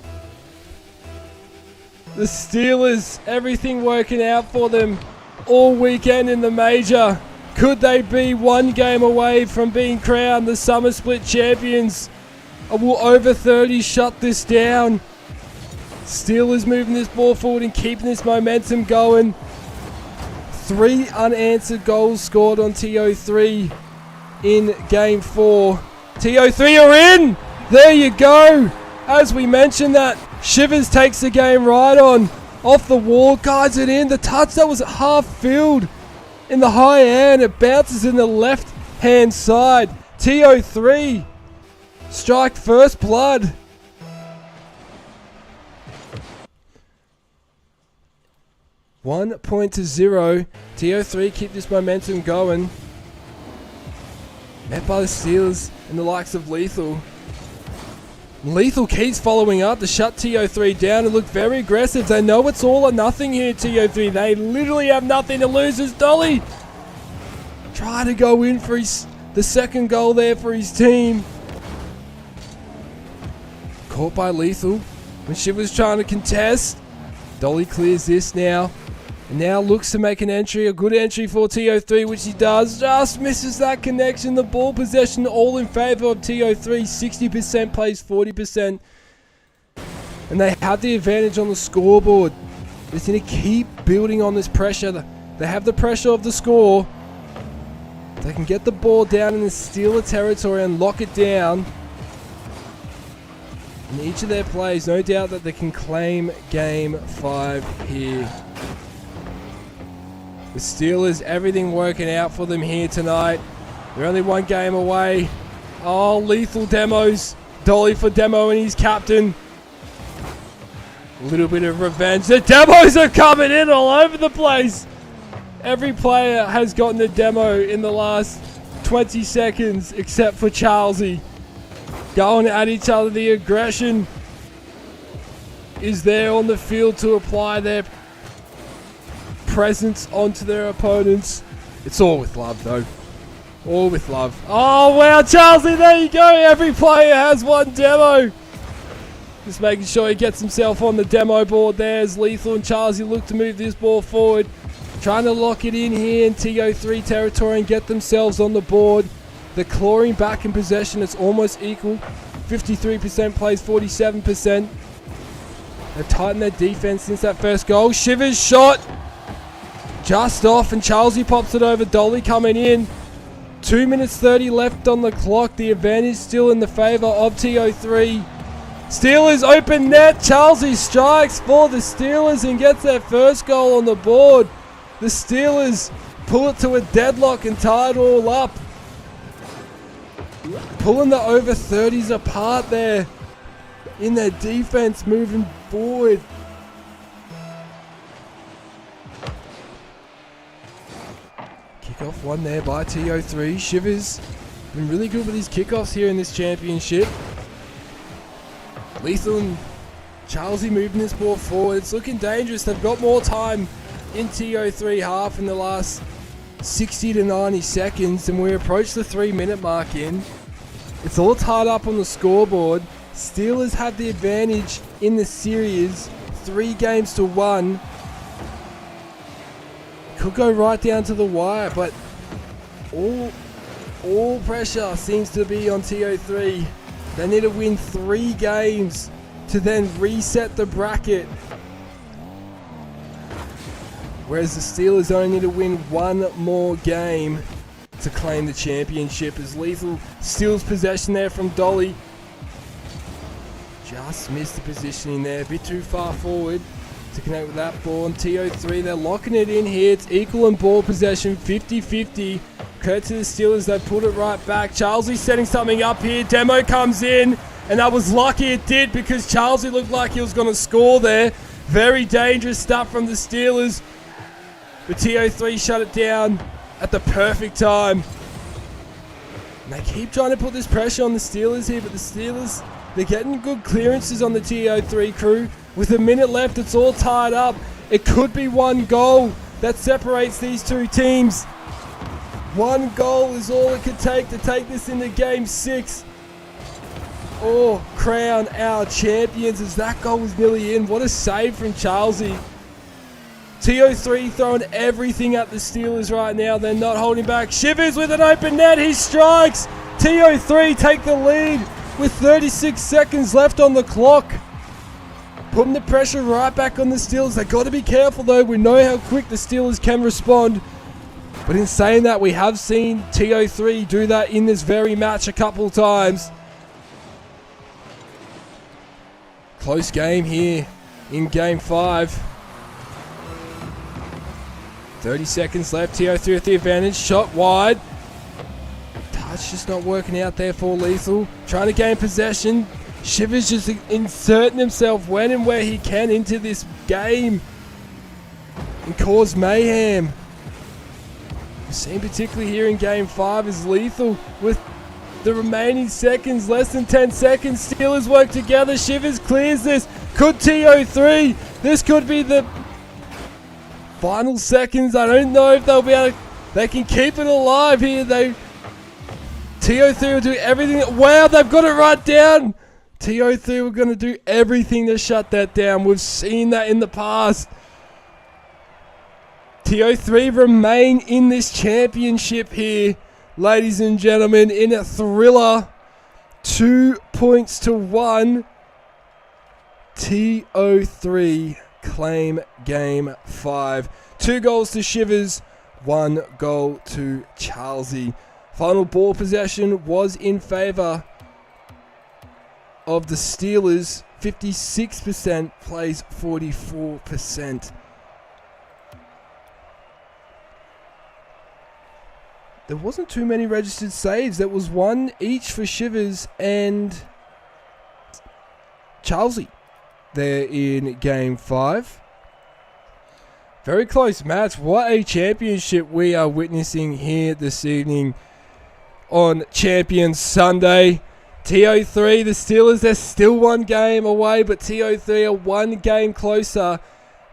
The Steelers, everything working out for them all weekend in the major. Could they be one game away from being crowned the summer split champions? Or will over 30 shut this down? Steelers moving this ball forward and keeping this momentum going. 3 unanswered goals scored on TO3 in Game 4. TO3 are in! There you go! As we mentioned that, Shivers takes the game right on. Off the wall, guides it in. The touch that was half filled in the high air, and it bounces in the left hand side. TO3 strike first blood. One point to 0. TO3 keep this momentum going. Met by the Steelers and the likes of Lethal. Lethal keeps following up to shut TO3 down and look very aggressive. They know it's all or nothing here, TO3. They literally have nothing to lose as Dolly trying to go in for the second goal there for his team. Caught by Lethal when Shivers trying to contest. Dolly clears this now. And now looks to make an entry, a good entry for TO3, which he does. Just misses that connection. The ball possession all in favour of TO3. 60% plays 40%. And they have the advantage on the scoreboard. They're going to keep building on this pressure. They have the pressure of the score. They can get the ball down in the Steeler territory and lock it down. In each of their plays, no doubt that they can claim Game 5 here. The Steelers, everything working out for them here tonight. They're only one game away. Oh, Lethal demos. Dolly for demo and his captain. A little bit of revenge. The demos are coming in all over the place. Every player has gotten a demo in the last 20 seconds except for Charlesy. Going at each other. The aggression is there on the field to apply their presence onto their opponents. It's all with love, though. All with love. Oh, wow, Charlesy, there you go. Every player has one demo. Just making sure he gets himself on the demo board there as Lethal and Charlesy look to move this ball forward. Trying to lock it in here in TO3 territory and get themselves on the board. They're clawing back in possession. It's almost equal. 53% plays 47%. They've tightened their defense since that first goal. Shivers shot. just off, and Charlesy pops it over. Dolly coming in. 2 minutes 30 left on the clock. The advantage still in the favour of TO3. Steelers open net. Charlesy strikes for the Steelers and gets their first goal on the board. The Steelers pull it to a deadlock and tie it all up. Pulling the over 30s apart there in their defense moving forward. Kickoff one there by TO3. Shivers been really good with his kickoffs here in this championship. Lethal and Charlesy moving this ball forward. It's looking dangerous. They've got more time in TO3 half in the last 60 to 90 seconds, and we approach the 3-minute mark in. It's all tied up on the scoreboard. Steelers have the advantage in the series, 3-1. Could go right down to the wire, but all pressure seems to be on TO3. They need to win 3 games to then reset the bracket. Whereas the Steelers only need to win 1 more game to claim the championship, as Lethal steals possession there from Dolly. Just missed the positioning there, a bit too far forward to connect with that ball. And TO3, they're locking it in here. It's equal in ball possession, 50-50. Credit to the Steelers, they put it right back. Charlesy setting something up here. Demo comes in, and that was lucky it did, because Charlesy looked like he was going to score there. Very dangerous stuff from the Steelers. But TO3 shut it down at the perfect time. And they keep trying to put this pressure on the Steelers here, but the Steelers, they're getting good clearances on the TO3 crew. With a minute left, it's all tied up. It could be 1 goal that separates these two teams. 1 goal is all it could take to take this into game 6. Or crown our champions, as that goal was nearly in. What a save from Charlesy. TO3 throwing everything at the Steelers right now. They're not holding back. Shivers with an open net. He strikes. TO3 take the lead with 36 seconds left on the clock. Putting the pressure right back on the Steelers. They've got to be careful though. We know how quick the Steelers can respond. But in saying that, we have seen TO3 do that in this very match a couple times. Close game here in game 5. 30 seconds left. TO3 with the advantage. Shot wide. Touch just not working out there for Lethal. Trying to gain possession. Shivers just inserting himself when and where he can into this game and cause mayhem. We've seen particularly here in game 5 is Lethal with the remaining seconds, less than 10 seconds. Steelers work together. Shivers clears this. Could TO3? This could be the final seconds. I don't know if they'll be able to, they can keep it alive here. TO3 will do everything. Wow, they've got it right down. TO3 were going to do everything to shut that down. We've seen that in the past. TO3 remain in this championship here, ladies and gentlemen, in a thriller. 2 points to 1. TO3 claim game 5. 2 goals to Shivers, 1 goal to Charlesy. Final ball possession was in favour of the Steelers. 56% plays 44%. There wasn't too many registered saves. There was 1 each for Shivers and Charlesy there in game 5. Very close match. What a championship we are witnessing here this evening on Champions Sunday. TO3, the Steelers, they're still 1 game away, but TO3 are 1 game closer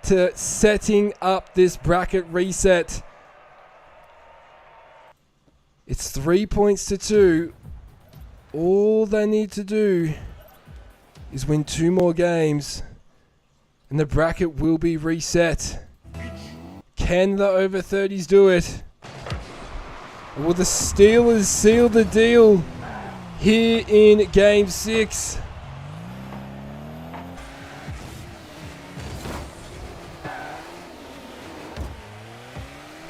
to setting up this bracket reset. It's 3 points to 2. All they need to do is win 2 more games, and the bracket will be reset. Can the over 30s do it? Will the Steelers seal the deal here in game 6?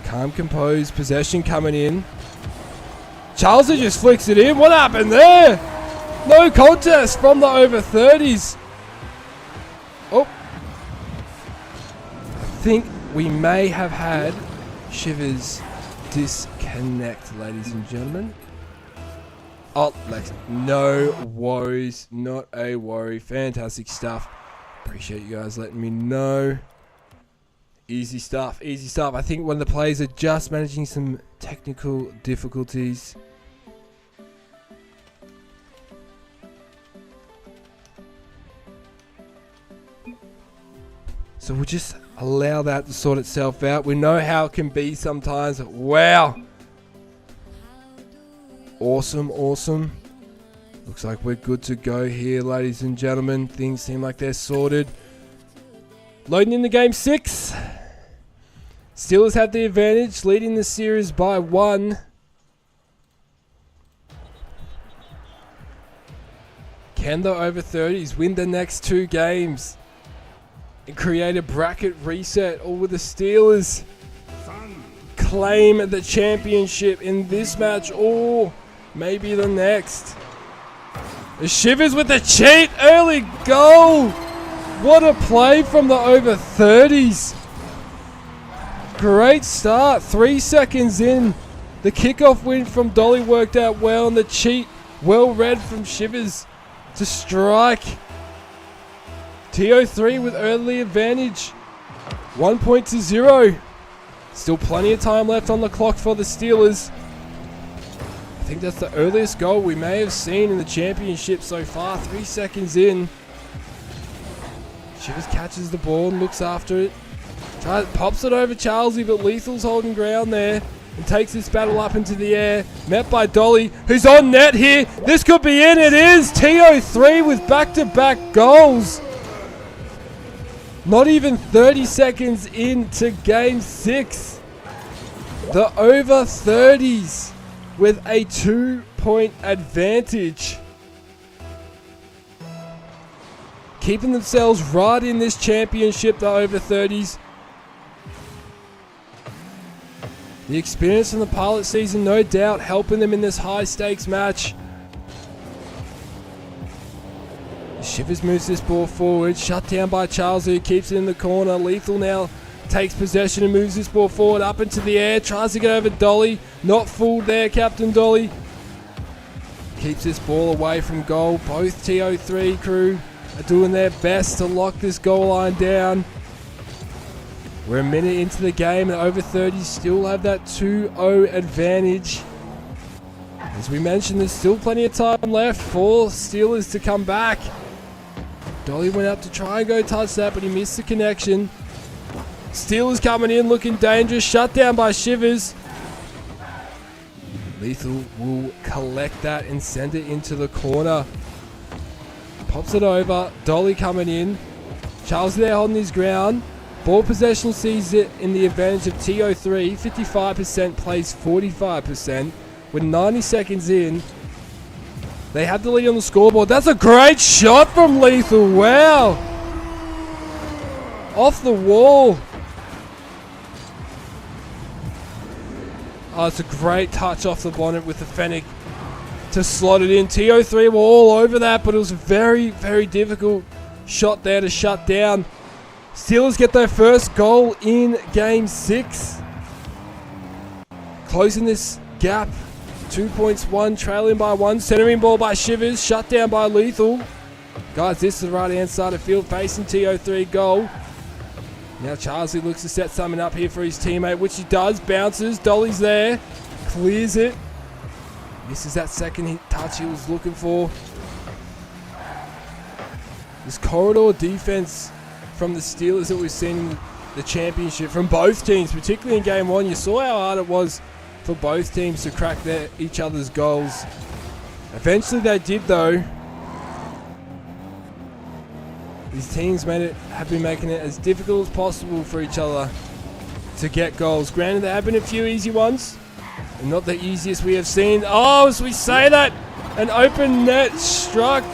Calm, composed, possession coming in. Charlesy just flicks it in. What happened there? No contest from the over 30s. Oh. I think we may have had Shivers disconnect, ladies and gentlemen. Oh, Lex, no worries. Not a worry. Fantastic stuff. Appreciate you guys letting me know. Easy stuff, easy stuff. I think one of the players are just managing some technical difficulties. So we'll just allow that to sort itself out. We know how it can be sometimes. Wow. Awesome, awesome. Looks like we're good to go here, ladies and gentlemen. Things seem like they're sorted. Loading into game 6. Steelers have the advantage, leading the series by 1. Can the over 30s win the next 2 games and create a bracket reset, or will the Steelers claim the championship in this match or maybe the next? The Shivers with the cheat early goal. What a play from the over 30s. Great start. 3 seconds in. The kickoff win from Dolly worked out well, and the cheat well read from Shivers to strike. TO3 with early advantage. 1 point to 0. Still plenty of time left on the clock for the Steelers. I think that's the earliest goal we may have seen in the championship so far. 3 seconds in. Shivers catches the ball and looks after it. Pops it over Charlesy, but Lethal's holding ground there and takes this battle up into the air. Met by Dolly, who's on net here. This could be in. It is. TO3 with back-to-back goals. Not even 30 seconds into game 6. The over 30s with a 2-point advantage. Keeping themselves right in this championship, the over 30s. The experience from the pilot season, no doubt, helping them in this high-stakes match. Shivers moves this ball forward, shut down by Charles, who keeps it in the corner. Lethal now takes possession and moves this ball forward up into the air. Tries to get over Dolly. Not fooled there, Captain Dolly. Keeps this ball away from goal. Both TO3 crew are doing their best to lock this goal line down. We're a minute into the game, and over 30 still have that 2-0 advantage. As we mentioned, there's still plenty of time left for Steelers to come back. Dolly went up to try and go touch that, but he missed the connection. Steelers coming in looking dangerous. Shut down by Shivers. Lethal will collect that and send it into the corner. Pops it over. Dolly coming in. Charles there holding his ground. Ball possession sees it in the advantage of TO3. 55% plays 45%. With 90 seconds in, they have the lead on the scoreboard. That's a great shot from Lethal. Wow. Off the wall. Oh, it's a great touch off the bonnet with the Fennec to slot it in. TO3 were all over that, but it was a very, very difficult shot there to shut down. Steelers get their first goal in game 6. Closing this gap. 2 points, 1 trailing by 1. Centering ball by Shivers. Shut down by Lethal. Guys, this is the right hand side of field facing TO3 goal. Now Charlesy looks to set something up here for his teammate, which he does. Bounces. Dolly's there. Clears it. Misses that second touch he was looking for. This corridor defense from the Steelers that we've seen in the championship from both teams, particularly in game 1. You saw how hard it was for both teams to crack each other's goals. Eventually they did, though. These teams have been making it as difficult as possible for each other to get goals. Granted, there have been a few easy ones, and not the easiest we have seen. Oh, as we say that, an open net struck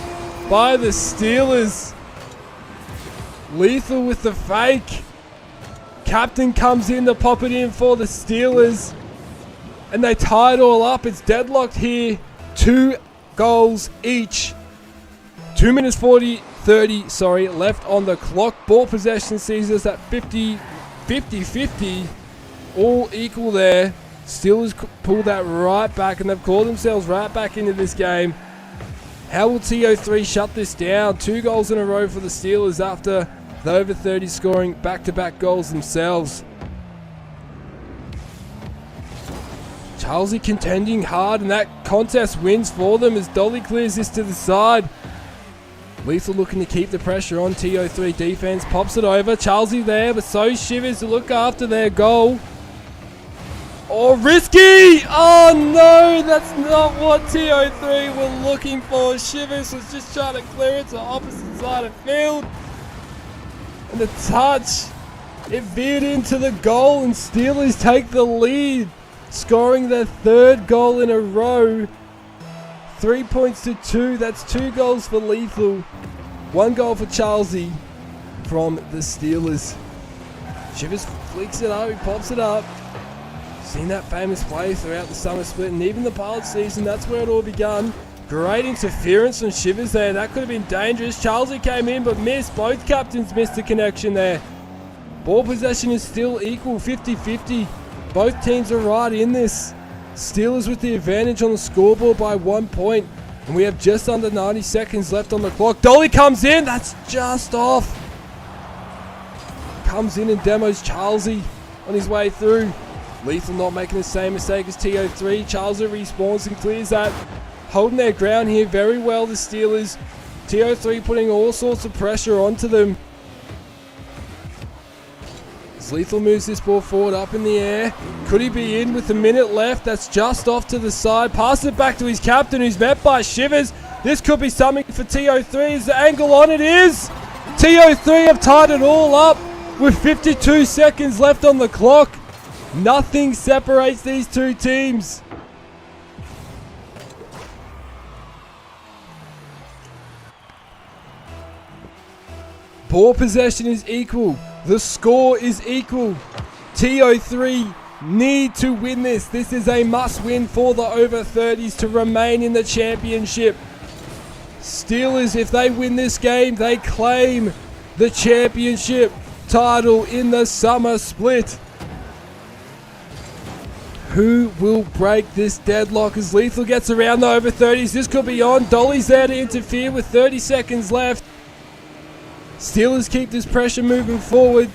by the Steelers. Lethal with the fake. Captain comes in to pop it in for the Steelers. And they tie it all up. It's deadlocked here. 2 goals each. 2 minutes 30 left on the clock. Ball possession sees us at 50-50. All equal there. Steelers pull that right back, and they've called themselves right back into this game. How will TO3 shut this down? 2 goals in a row for the Steelers after the over 30 scoring back-to-back goals themselves. Charlesy contending hard, and that contest wins for them as Dolly clears this to the side. Lethal looking to keep the pressure on. TO3 defense pops it over. Charlesy there, but so Shivers to look after their goal. Oh, risky! Oh no, that's not what TO3 were looking for. Shivers was just trying to clear it to the opposite side of field. And the touch, it veered into the goal, and Steelers take the lead, scoring their 3rd goal in a row. 3 points to 2. That's 2 goals for Lethal. 1 goal for Charlesy from the Steelers. Shivers flicks it up. He pops it up. Seen that famous play throughout the summer split and even the pilot season. That's where it all begun. Great interference from Shivers there. That could have been dangerous. Charlesy came in but missed. Both captains missed the connection there. Ball possession is still equal, 50-50. Both teams are right in this. Steelers with the advantage on the scoreboard by 1 point. And we have just under 90 seconds left on the clock. Dolly comes in. That's just off. Comes in and demos Charlesy on his way through. Lethal not making the same mistake as TO3. Charlesy respawns and clears that. Holding their ground here very well, the Steelers. TO3 putting all sorts of pressure onto them. As Lethal moves this ball forward up in the air. Could he be in with a minute left? That's just off to the side. Passes it back to his captain, who's met by Shivers. This could be something for TO3. Is the angle on? It is! TO3 have tied it all up with 52 seconds left on the clock. Nothing separates these two teams. Ball possession is equal. The score is equal. TO3 need to win this. This is a must-win for the over 30s to remain in the championship. Steelers, if they win this game, they claim the championship title in the summer split. Who will break this deadlock as Lethal gets around the over 30s? This could be on. Dolly's there to interfere with 30 seconds left. Steelers keep this pressure moving forward.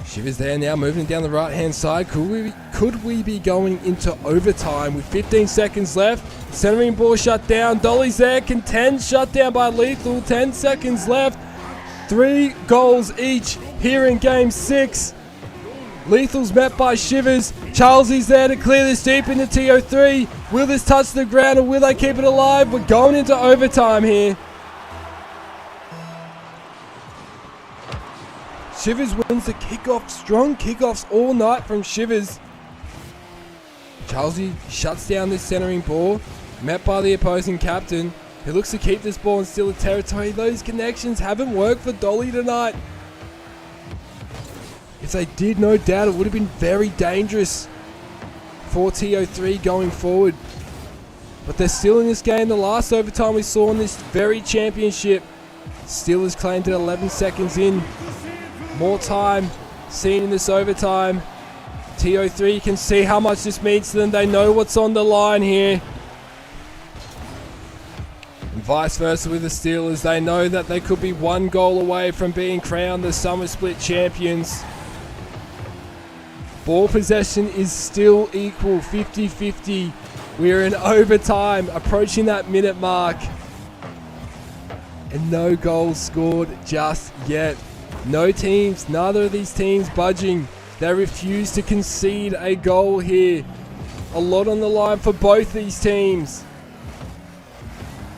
Shivers there now, moving down the right-hand side. Could we be going into overtime with 15 seconds left? Centering ball shut down. Dolly's there, contends, shut down by Lethal. 10 seconds left. 3 goals each here in Game 6. Lethal's met by Shivers. Charlesy's there to clear this deep into TO3. Will this touch the ground or will they keep it alive? We're going into overtime here. Shivers wins the kickoff. Strong kickoffs all night from Shivers. Charlesy shuts down this centering ball. Met by the opposing captain, who looks to keep this ball in Steeler territory. Those connections haven't worked for Dolly tonight. If they did, no doubt it would have been very dangerous for TO3 going forward. But they're still in this game. The last overtime we saw in this very championship, Steelers claimed it 11 seconds in. More time seen in this overtime. TO3 can see how much this means to them. They know what's on the line here. And vice versa with the Steelers. They know that they could be 1 goal away from being crowned the summer split champions. Ball possession is still equal, 50-50. We're in overtime, approaching that minute mark. And no goals scored just yet. No teams, neither of these teams budging. They refuse to concede a goal here. A lot on the line for both these teams.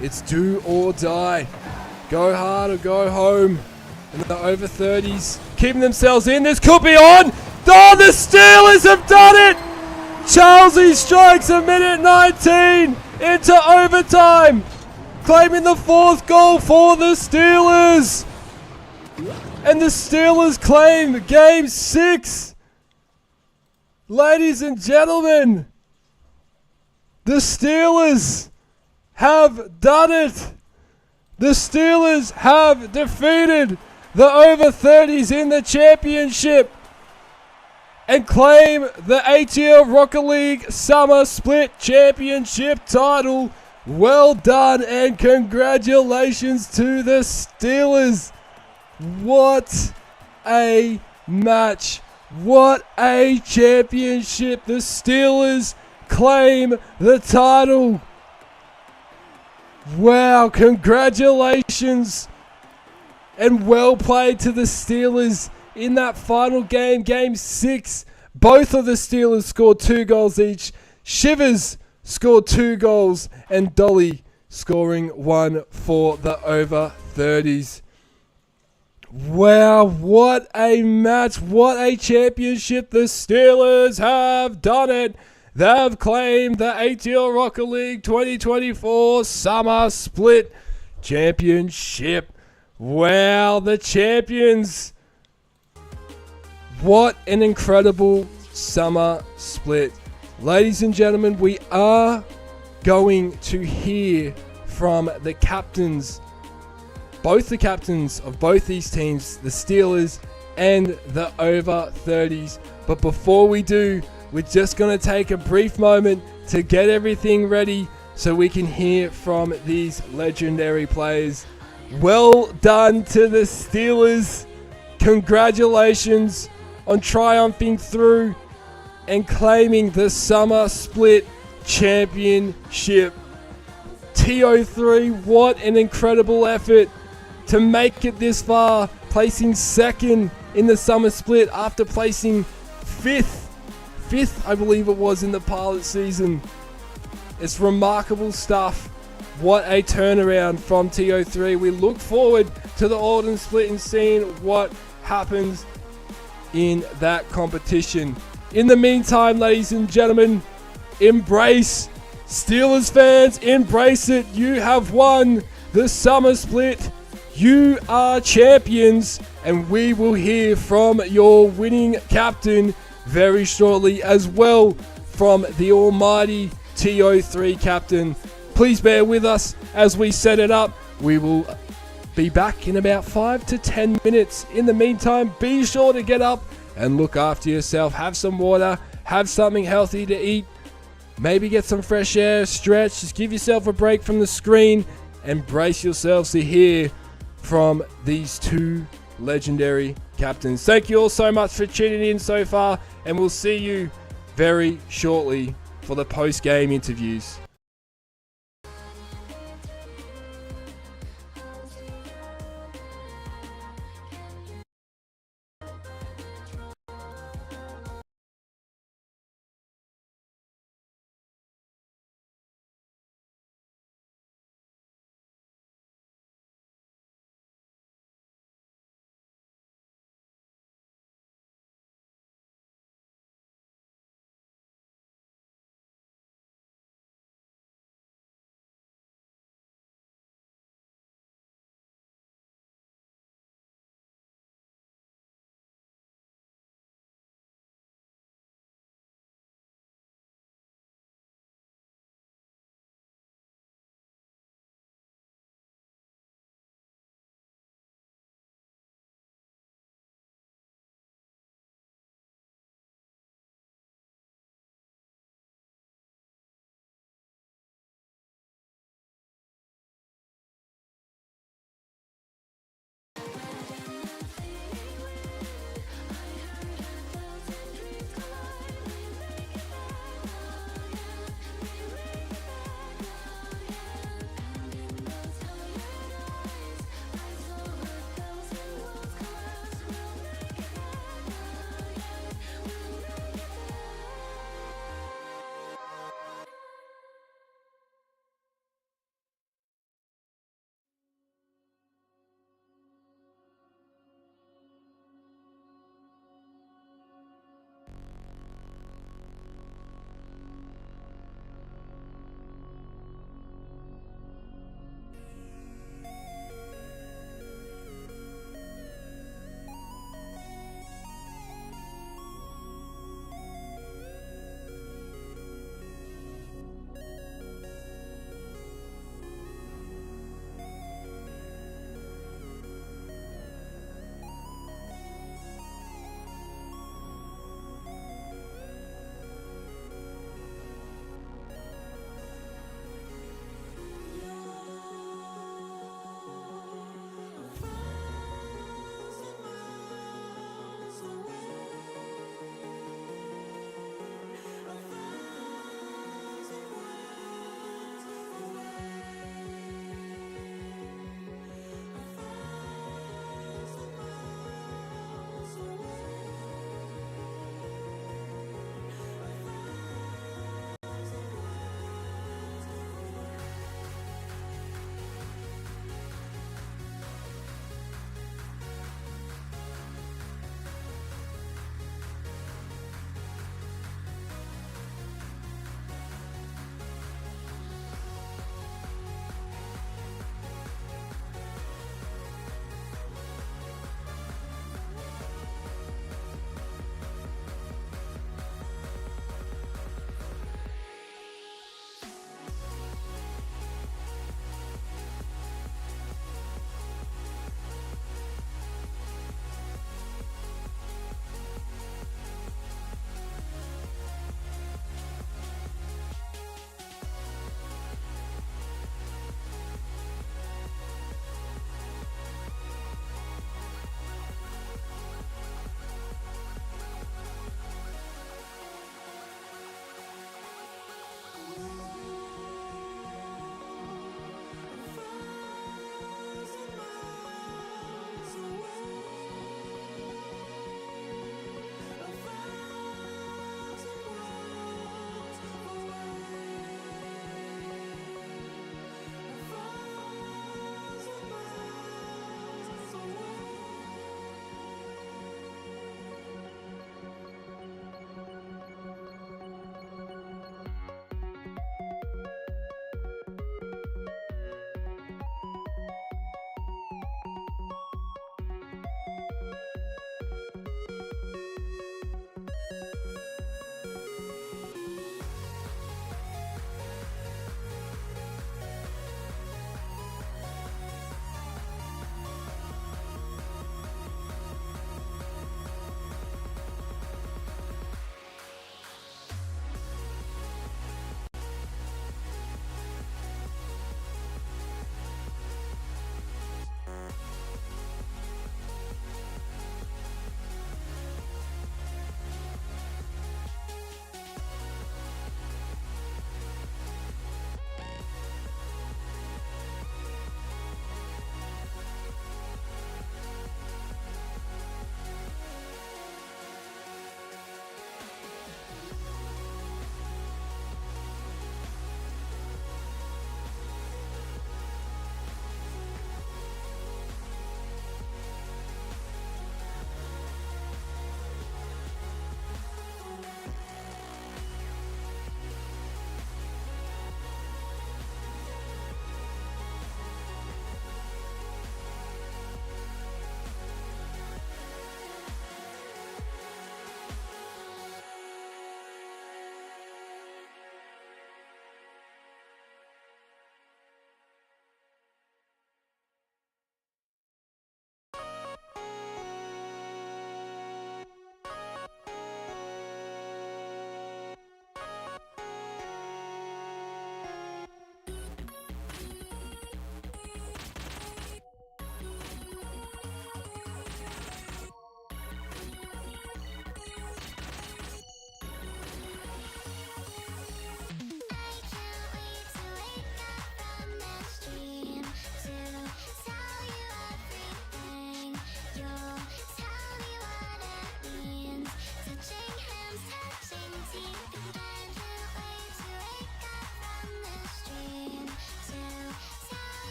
It's do or die. Go hard or go home. And the over 30s keeping themselves in. This could be on. Oh, the Steelers have done it! Charlesy strikes a minute 19 into overtime, claiming the 4th goal for the Steelers. And the Steelers claim Game 6. Ladies and gentlemen, the Steelers have done it. The Steelers have defeated the over 30s in the championship and claim the ATL Rocket League Summer Split Championship title. Well done and congratulations to the Steelers. What a match. What a championship. The Steelers claim the title. Wow, congratulations and well played to the Steelers in that final game, Game 6. Both of the Steelers scored 2 goals each. Shivers scored 2 goals and Dolly scoring 1 for the over 30s. Wow, what a match. What a championship. The Steelers have done it. They've claimed the ATL Rocket League 2024 Summer Split Championship. Wow, the champions. What an incredible summer split. Ladies and gentlemen, we are going to hear from the captains, both the captains of both these teams, the Steelers and the over 30s. But before we do, we're just going to take a brief moment to get everything ready so we can hear from these legendary players. Well done to the Steelers. Congratulations on triumphing through and claiming the Summer Split Championship. TO3, what an incredible effort to make it this far, placing second in the Summer Split after placing fifth, I believe it was, in the pilot season. It's remarkable stuff. What a turnaround from TO3. We look forward to the Autumn Split and seeing what happens in that competition. In the meantime, ladies and gentlemen, embrace, Steelers fans, embrace it. You have won the Summer Split. You are champions, and we will hear from your winning captain very shortly, as well from the almighty TO3 captain. Please bear with us as we set it up. We will be back in about 5 to 10 minutes. In the meantime, be sure to get up and look after yourself. Have some water, have something healthy to eat, maybe get some fresh air, stretch, just give yourself a break from the screen and brace yourselves to hear from these two legendary captains. Thank you all so much for tuning in so far, and we'll see you very shortly for the post-game interviews.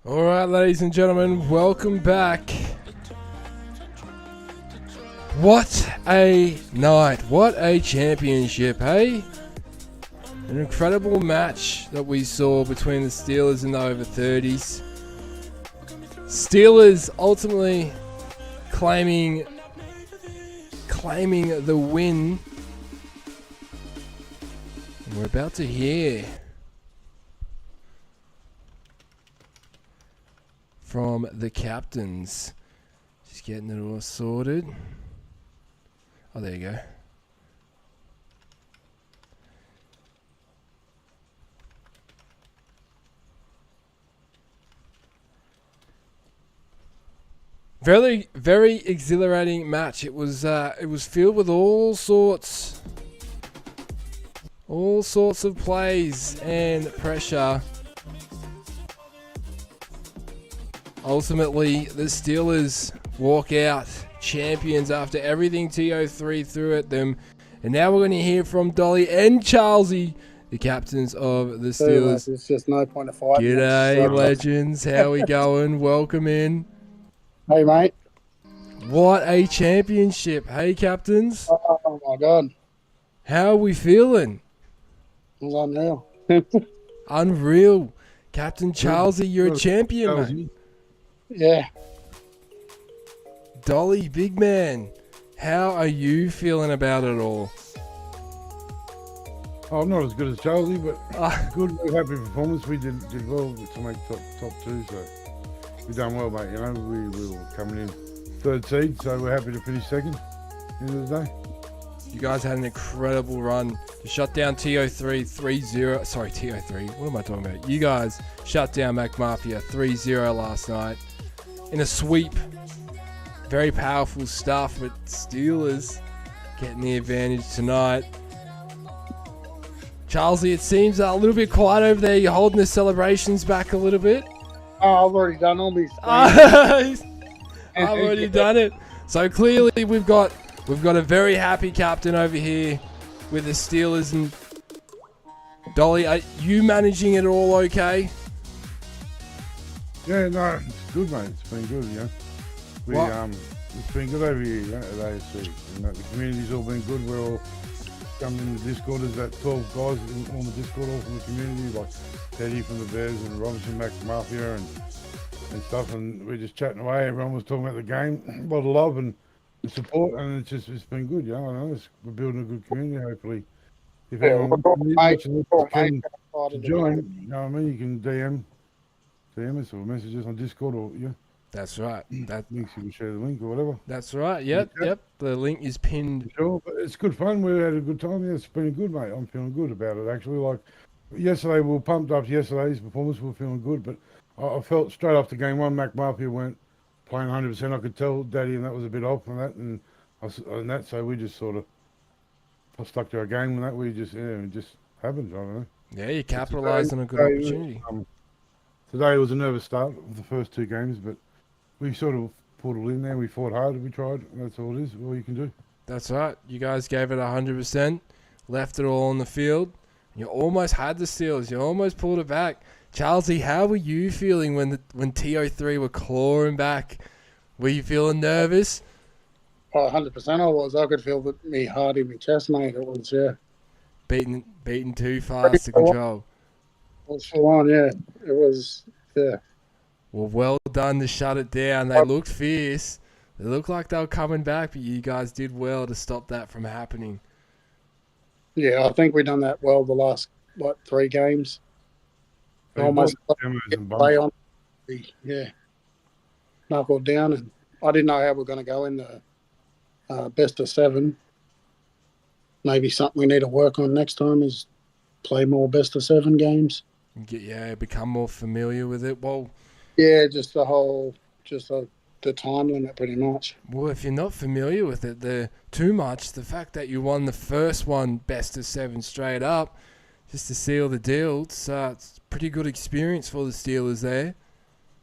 All right, ladies and gentlemen, welcome back. What a night. What a championship, hey? An incredible match that we saw between the Steelers and the over 30s. Steelers ultimately claiming the win. And we're about to hear from the captains. Just getting it all sorted. Oh, there you go. Very, very exhilarating match. It was filled with all sorts of plays and pressure. Ultimately, the Steelers walk out champions after everything TO3 threw at them. And now we're going to hear from Dolly and Charlesy, the captains of the Steelers. It's just no point of fighting. G'day, legends. How we going? Welcome in. Hey, mate. What a championship. Hey, captains. Oh, my God. How are we feeling? It was unreal. Unreal. Captain Charlesy, you're a champion, mate. Yeah. Dolly, big man, how are you feeling about it all? Oh, not as good as Charlie, but good, happy performance. We did well to make top two, so we done well, mate. You know, we were coming in third seed, so we're happy to finish second at the end of the day. You guys had an incredible run to shut down TO3 3-0. Sorry, TO3. What am I talking about? You guys shut down Mac Mafia 3-0 last night in a sweep. Very powerful stuff, but Steelers getting the advantage tonight. Charlesy, it seems a little bit quiet over there. You're holding the celebrations back a little bit. Oh, I've already done all these things. I've already done it. So clearly we've got a very happy captain over here with the Steelers. And Dolly, are you managing it all okay? Yeah, no, it's good, mate. It's been good, you know. It's been good over here, you know, at ASC. You know, the community's all been good. We're all coming in the Discord. There's about 12 guys on the Discord, all from the community, like Teddy from the Bears and Robinson Mac Mafia and stuff. And we're just chatting away. Everyone was talking about the game, a lot of love and support, and it's been good, you know. I know we're building a good community. Hopefully, if anyone can join, you know what I mean, you can DM us or message us on Discord or That's right. Links, you can share the link or whatever. That's right. Yep. The link is pinned. Sure, but it's good fun. We had a good time. Yeah, it's been good, mate. I'm feeling good about it, actually. Like, yesterday, we were pumped up yesterday's performance. We were feeling good, but I felt straight after game one, Mac Mafia weren't playing 100%. I could tell Daddy, and that was a bit off on that, and so we just sort of stuck to our game and that. It just happened, I don't know. Yeah, you capitalised on a good opportunity. Today was a nervous start of the first two games, but we sort of pulled it in there. We fought hard. We tried. That's all it is. All you can do. That's right. You guys gave it 100%, left it all on the field. You almost had the Steelers. You almost pulled it back. Charlesy, how were you feeling when TO3 were clawing back? Were you feeling nervous? Oh, 100% I was. I could feel me heart in my chest, mate. It was, yeah. Beaten too fast to control. It was full on, yeah. It was, yeah. Well done to shut it down. They looked fierce. They looked like they were coming back, but you guys did well to stop that from happening. Yeah, I think we done that well the last, 3 games. Almost play on. Yeah. Knuckled down, and I didn't know how we're going to go in the best of 7. Maybe something we need to work on next time is play more best of 7 games. Become more familiar with it. Well, yeah, just the time limit, pretty much. Well, if you're not familiar with it, the fact that you won the first one best of 7 straight up just to seal the deal. It's a pretty good experience for the Steelers there.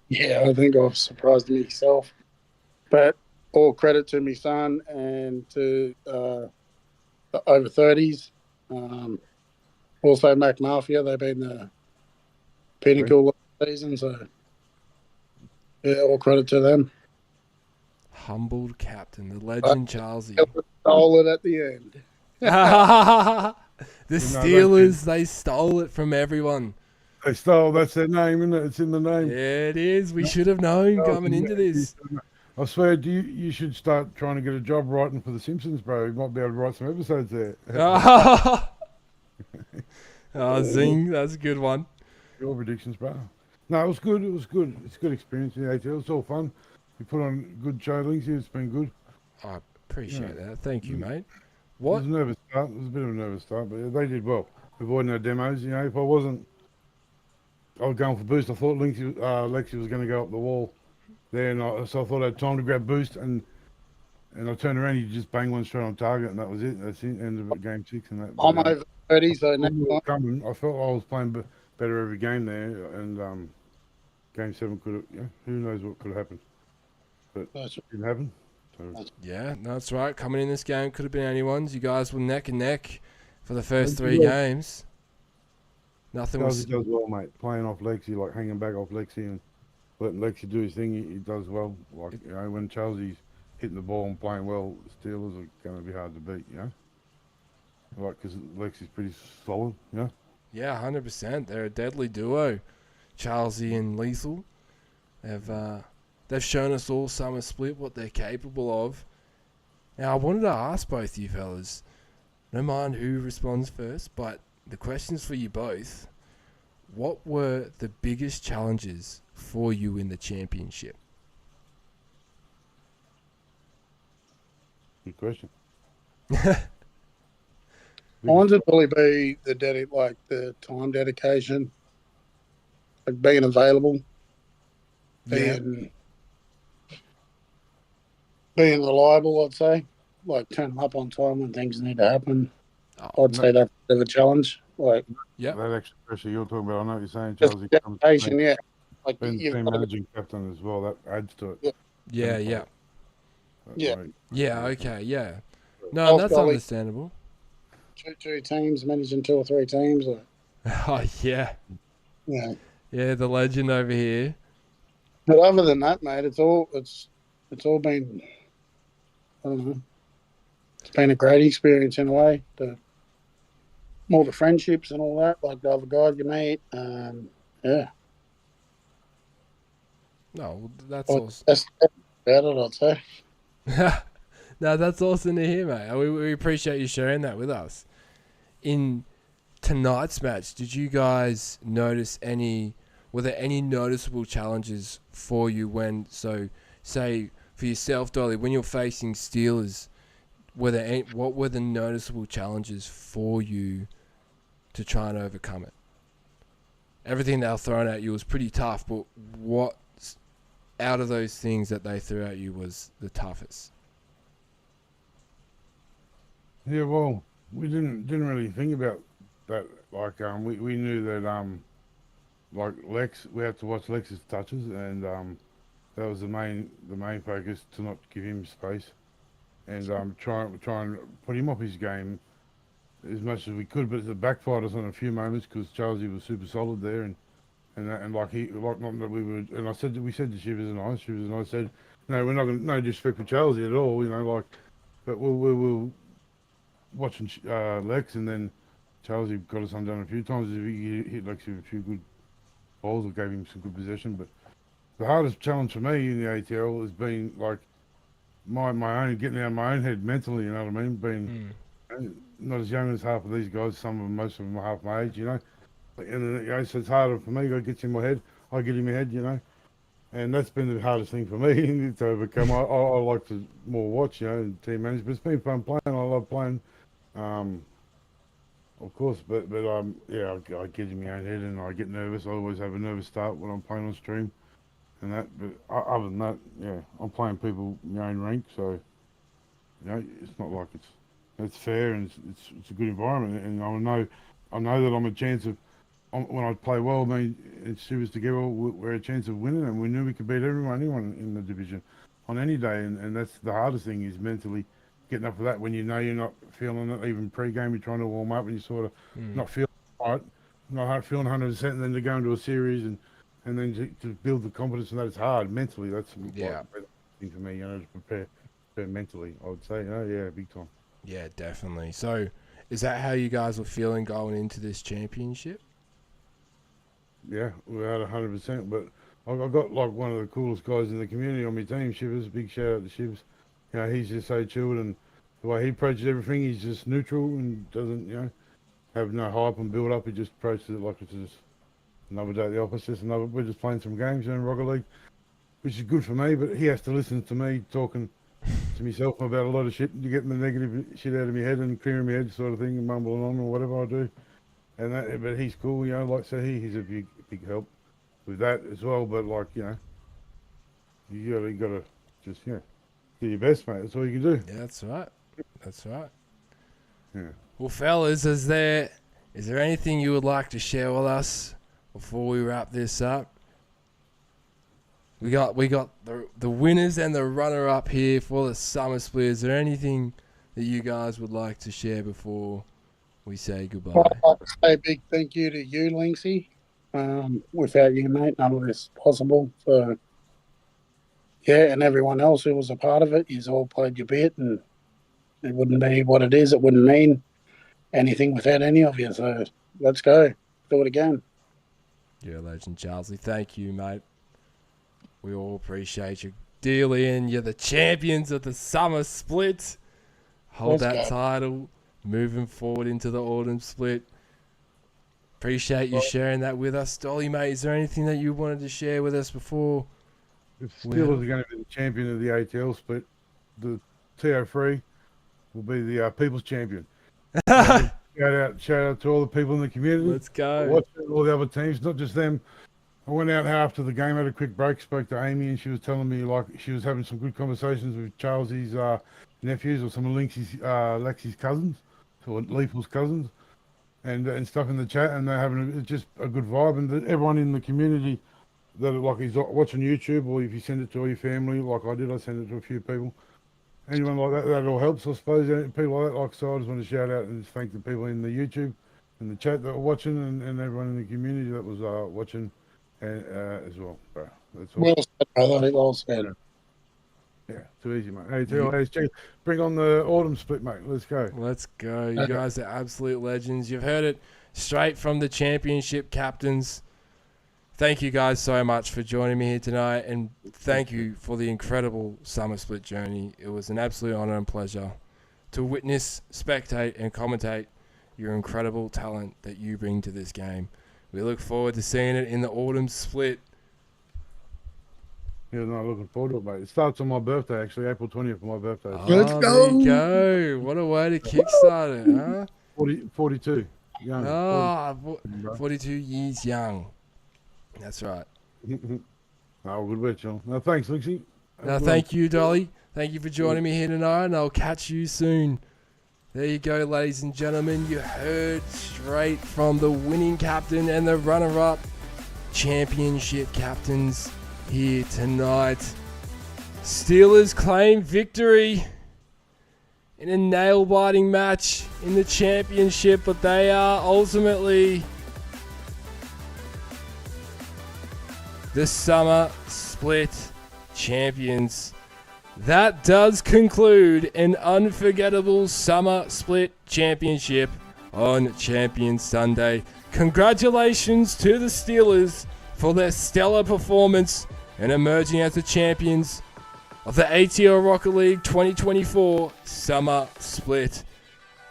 Yeah, I think I've surprised myself. But all credit to my son and to the over 30s. Also, Mac Mafia, they've been the pinnacle of the season. So, yeah, all credit to them. Humbled captain, the legend Charlesy. Stole it at the end. The Steelers, they stole it from everyone. They stole. That's their name, isn't it? It's in the name. Yeah, it is. We should have known coming into this. I swear, you should start trying to get a job writing for The Simpsons, bro. You might be able to write some episodes there. Zing, that's a good one. Your predictions, bro. No, it was good. It was good. It's a good experience in the ATL. It's all fun. You put on good showings here. It's been good. I appreciate that. Thank you, mate. It What? was a nervous start. It was a bit of a nervous start, but yeah, they did well. Avoiding our demos. You know, if I was going for boost. I thought Lexi was going to go up the wall there, so I thought I had time to grab boost, and I turned around. You just bang one straight on target, and that was it. That's it. End of game 6, and that. I'm over 30, so next time. I felt I was playing better every game there, and game 7 could have. Yeah, who knows what could have happened, but it didn't happen. So. Yeah, no, that's right. Coming in this game could have been anyone's. You guys were neck and neck for the first 3 games. Nothing was. He does well, mate. Playing off Lexi, like hanging back off Lexi and letting Lexi do his thing, he does well. Like, you know, when Chelsea's hitting the ball and playing well, the Steelers are going to be hard to beat, you know? Like, because Lexi's pretty solid, you know? Yeah, 100%. They're a deadly duo, Charlesy and Lethal. They've shown us all summer split what they're capable of. Now, I wanted to ask both you fellas, no mind who responds first, but the question's for you both. What were the biggest challenges for you in the championship? Good question. Mine's would probably be the time dedication, like being available, being reliable. I'd say, like turning up on time when things need to happen. I'd say that's a bit of a challenge. Like, that extra pressure you're talking about, I know what you're saying, just Chelsea. dedication, yeah. Like Being you've team got to be- managing captain as well, that adds to it. Yeah. Yeah. Like, Yeah, okay, yeah. No, that's Golly. understandable. two teams, managing 2 or 3 teams. Oh, yeah. Yeah. Yeah, the legend over here. But other than that, mate, it's all been, I don't know. It's been a great experience in a way. All the friendships and all that, like the other guys you meet. Yeah. No, that's Well, awesome. that's about it, I'd say. No, that's awesome to hear, mate. We appreciate you sharing that with us. In tonight's match, did you guys notice were there any noticeable challenges for you say, for yourself, Dolly, when you're facing Steelers, what were the noticeable challenges for you to try and overcome it? Everything they were throwing at you was pretty tough, but what out of those things that they threw at you was the toughest? Yeah, well, we didn't really think about that. Like, we knew that like Lex, we had to watch Lex's touches, and that was the main focus, to not give him space, and try and put him off his game as much as we could. But it backfired us on a few moments because Charlie was super solid there, and not that we would. And we said to Shivers and I said, no, we're not going. No disrespect for Charlie at all, you know, like, but we'll watching Lex, and then Charlie got us undone a few times. He hit Lex with a few good balls or gave him some good possession. But the hardest challenge for me in the ATL has been like my own getting out of my own head mentally. You know what I mean? Being not as young as half of these guys. Most of them are half my age. You know, and you know, so it's harder for me. I get in my head. I get in my head. You know. And that's been the hardest thing for me to overcome. I like to more watch, you know, and team manage. But it's been fun playing. I love playing. Of course, but yeah, I get in my own head and I get nervous. I always have a nervous start when I'm playing on stream, and that. But other than that, yeah, I'm playing people in my own rank, so you know, it's not like it's fair, and it's a good environment, and I know I know that I'm a chance of when I play well, me and Shivers together, we're a chance of winning, and we knew we could beat anyone in the division on any day, and that's the hardest thing is mentally getting up for that when you know you're not feeling it. Even pre-game, you're trying to warm up, and you sort of not feeling right, not feeling 100%, and then to go into a series and then to build the confidence, and that it's hard mentally. That's Yeah. like, thing for me, to prepare mentally. I would say, yeah, big time. Yeah, definitely. So, is that how you guys were feeling going into this championship? Yeah, we're at 100%. But I got like one of the coolest guys in the community on my team, Shivers. Big shout out to Shivers. He's just so chilled, and the way he approaches everything, he's just neutral and doesn't, have no hype and build up. He just approaches it like it's just another day at the office. Just another. We're just playing some games in Rocket League, which is good for me. But he has to listen to me talking to myself about a lot of shit, to get the negative shit out of my head and clearing my head, sort of thing, and mumbling on or whatever I do. And that, but he's cool, like so he's a big help with that as well. But like, you gotta just do your best, mate. That's all you can do. Yeah, that's right. That's right. Yeah. Well, fellas, is there anything you would like to share with us before we wrap this up? We got the winners and the runner-up here for the summer split. Is there anything that you guys would like to share before we say goodbye? I'd like to say a big thank you to you, Linksy. Without you, mate, none of this is possible. So, yeah, and everyone else who was a part of it, you've all played your bit, and it wouldn't be what it is. It wouldn't mean anything without any of you. So let's go. Do it again. You're a legend, Charlesley. Thank you, mate. We all appreciate you dearly, and you're the champions of the summer split. Hold Let's that go. title moving forward into the autumn split. Appreciate you sharing that with us. Dolly, mate, is there anything that you wanted to share with us before? If Steelers are going to be the champion of the ATL split, the TO3 will be the people's champion. Shout out to all the people in the community. Let's go. Watching all the other teams, not just them. I went out after the game, had a quick break, spoke to Amy, and she was telling me like she was having some good conversations with Charles's nephews or some of Lexi's cousins, or Leafle's cousins, and stuff in the chat, and they're having just a good vibe, and everyone in the community that like is watching YouTube, or if you send it to all your family, like I did, I sent it to a few people. Anyone like that all helps, I suppose. People like that, like so, I just want to shout out and thank the people in the YouTube and the chat that were watching, and everyone in the community that was watching. As well, bro. That's all. Well said, brother. Well said. Yeah, too easy, mate. Hey, TLZ, bring on the autumn split, mate. Let's go. Let's go. You guys are absolute legends. You've heard it straight from the championship captains. Thank you guys so much for joining me here tonight, and thank you for the incredible summer split journey. It was an absolute honor and pleasure to witness, spectate, and commentate your incredible talent that you bring to this game. We look forward to seeing it in the autumn split. Yeah, no, looking forward to it, mate. It starts on my birthday, actually, April 20th, my birthday. Let's There you go. What a way to kickstart it, huh? 42. Young. 42 years young. That's right. Oh, good work, John. No, thanks, Lixie. Now, thank you, Dolly. Thank you for joining me here tonight, and I'll catch you soon. There you go, ladies and gentlemen. You heard straight from the winning captain and the runner-up championship captains here tonight. Steelers claim victory in a nail-biting match in the championship, but they are ultimately the summer split champions. That does conclude an unforgettable summer split championship on Champion Sunday. Congratulations to the Steelers for their stellar performance and emerging as the champions of the ATL Rocket League 2024 Summer Split.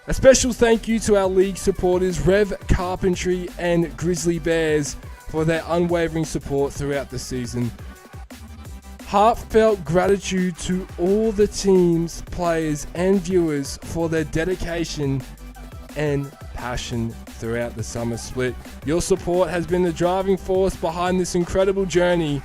A special thank you to our league supporters Rev Carpentry and Grizzly Bears for their unwavering support throughout the season. Heartfelt gratitude to all the teams, players and viewers for their dedication and passion throughout the summer split. Your support has been the driving force behind this incredible journey.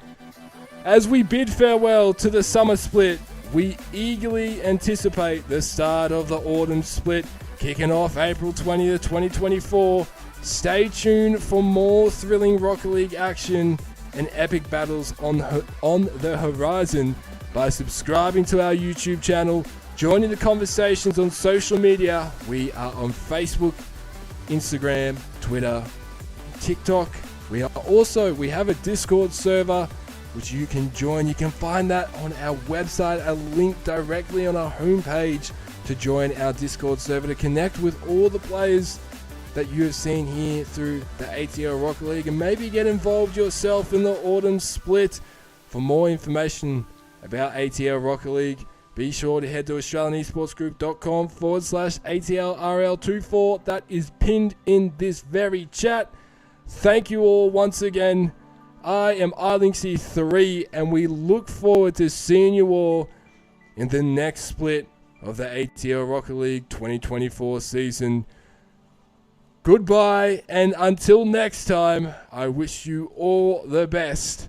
As we bid farewell to the summer split, we eagerly anticipate the start of the autumn split, kicking off April 20th, 2024 Stay tuned for more thrilling Rocket League action and epic battles on the horizon by subscribing to our YouTube channel, joining the conversations on social media. We are on Facebook, Instagram, Twitter, TikTok. We have a Discord server which you can join. You can find that on our website, a link directly on our homepage to join our Discord server to connect with all the players that you have seen here through the ATL Rocket League, and maybe get involved yourself in the autumn split. For more information about ATL Rocket League, be sure to head to AustralianEsportsGroup.com/ATLRL24. That is pinned in this very chat. Thank you all once again. I am iLinksy3, and we look forward to seeing you all in the next split of the ATL Rocket League 2024 season. Goodbye, and until next time, I wish you all the best.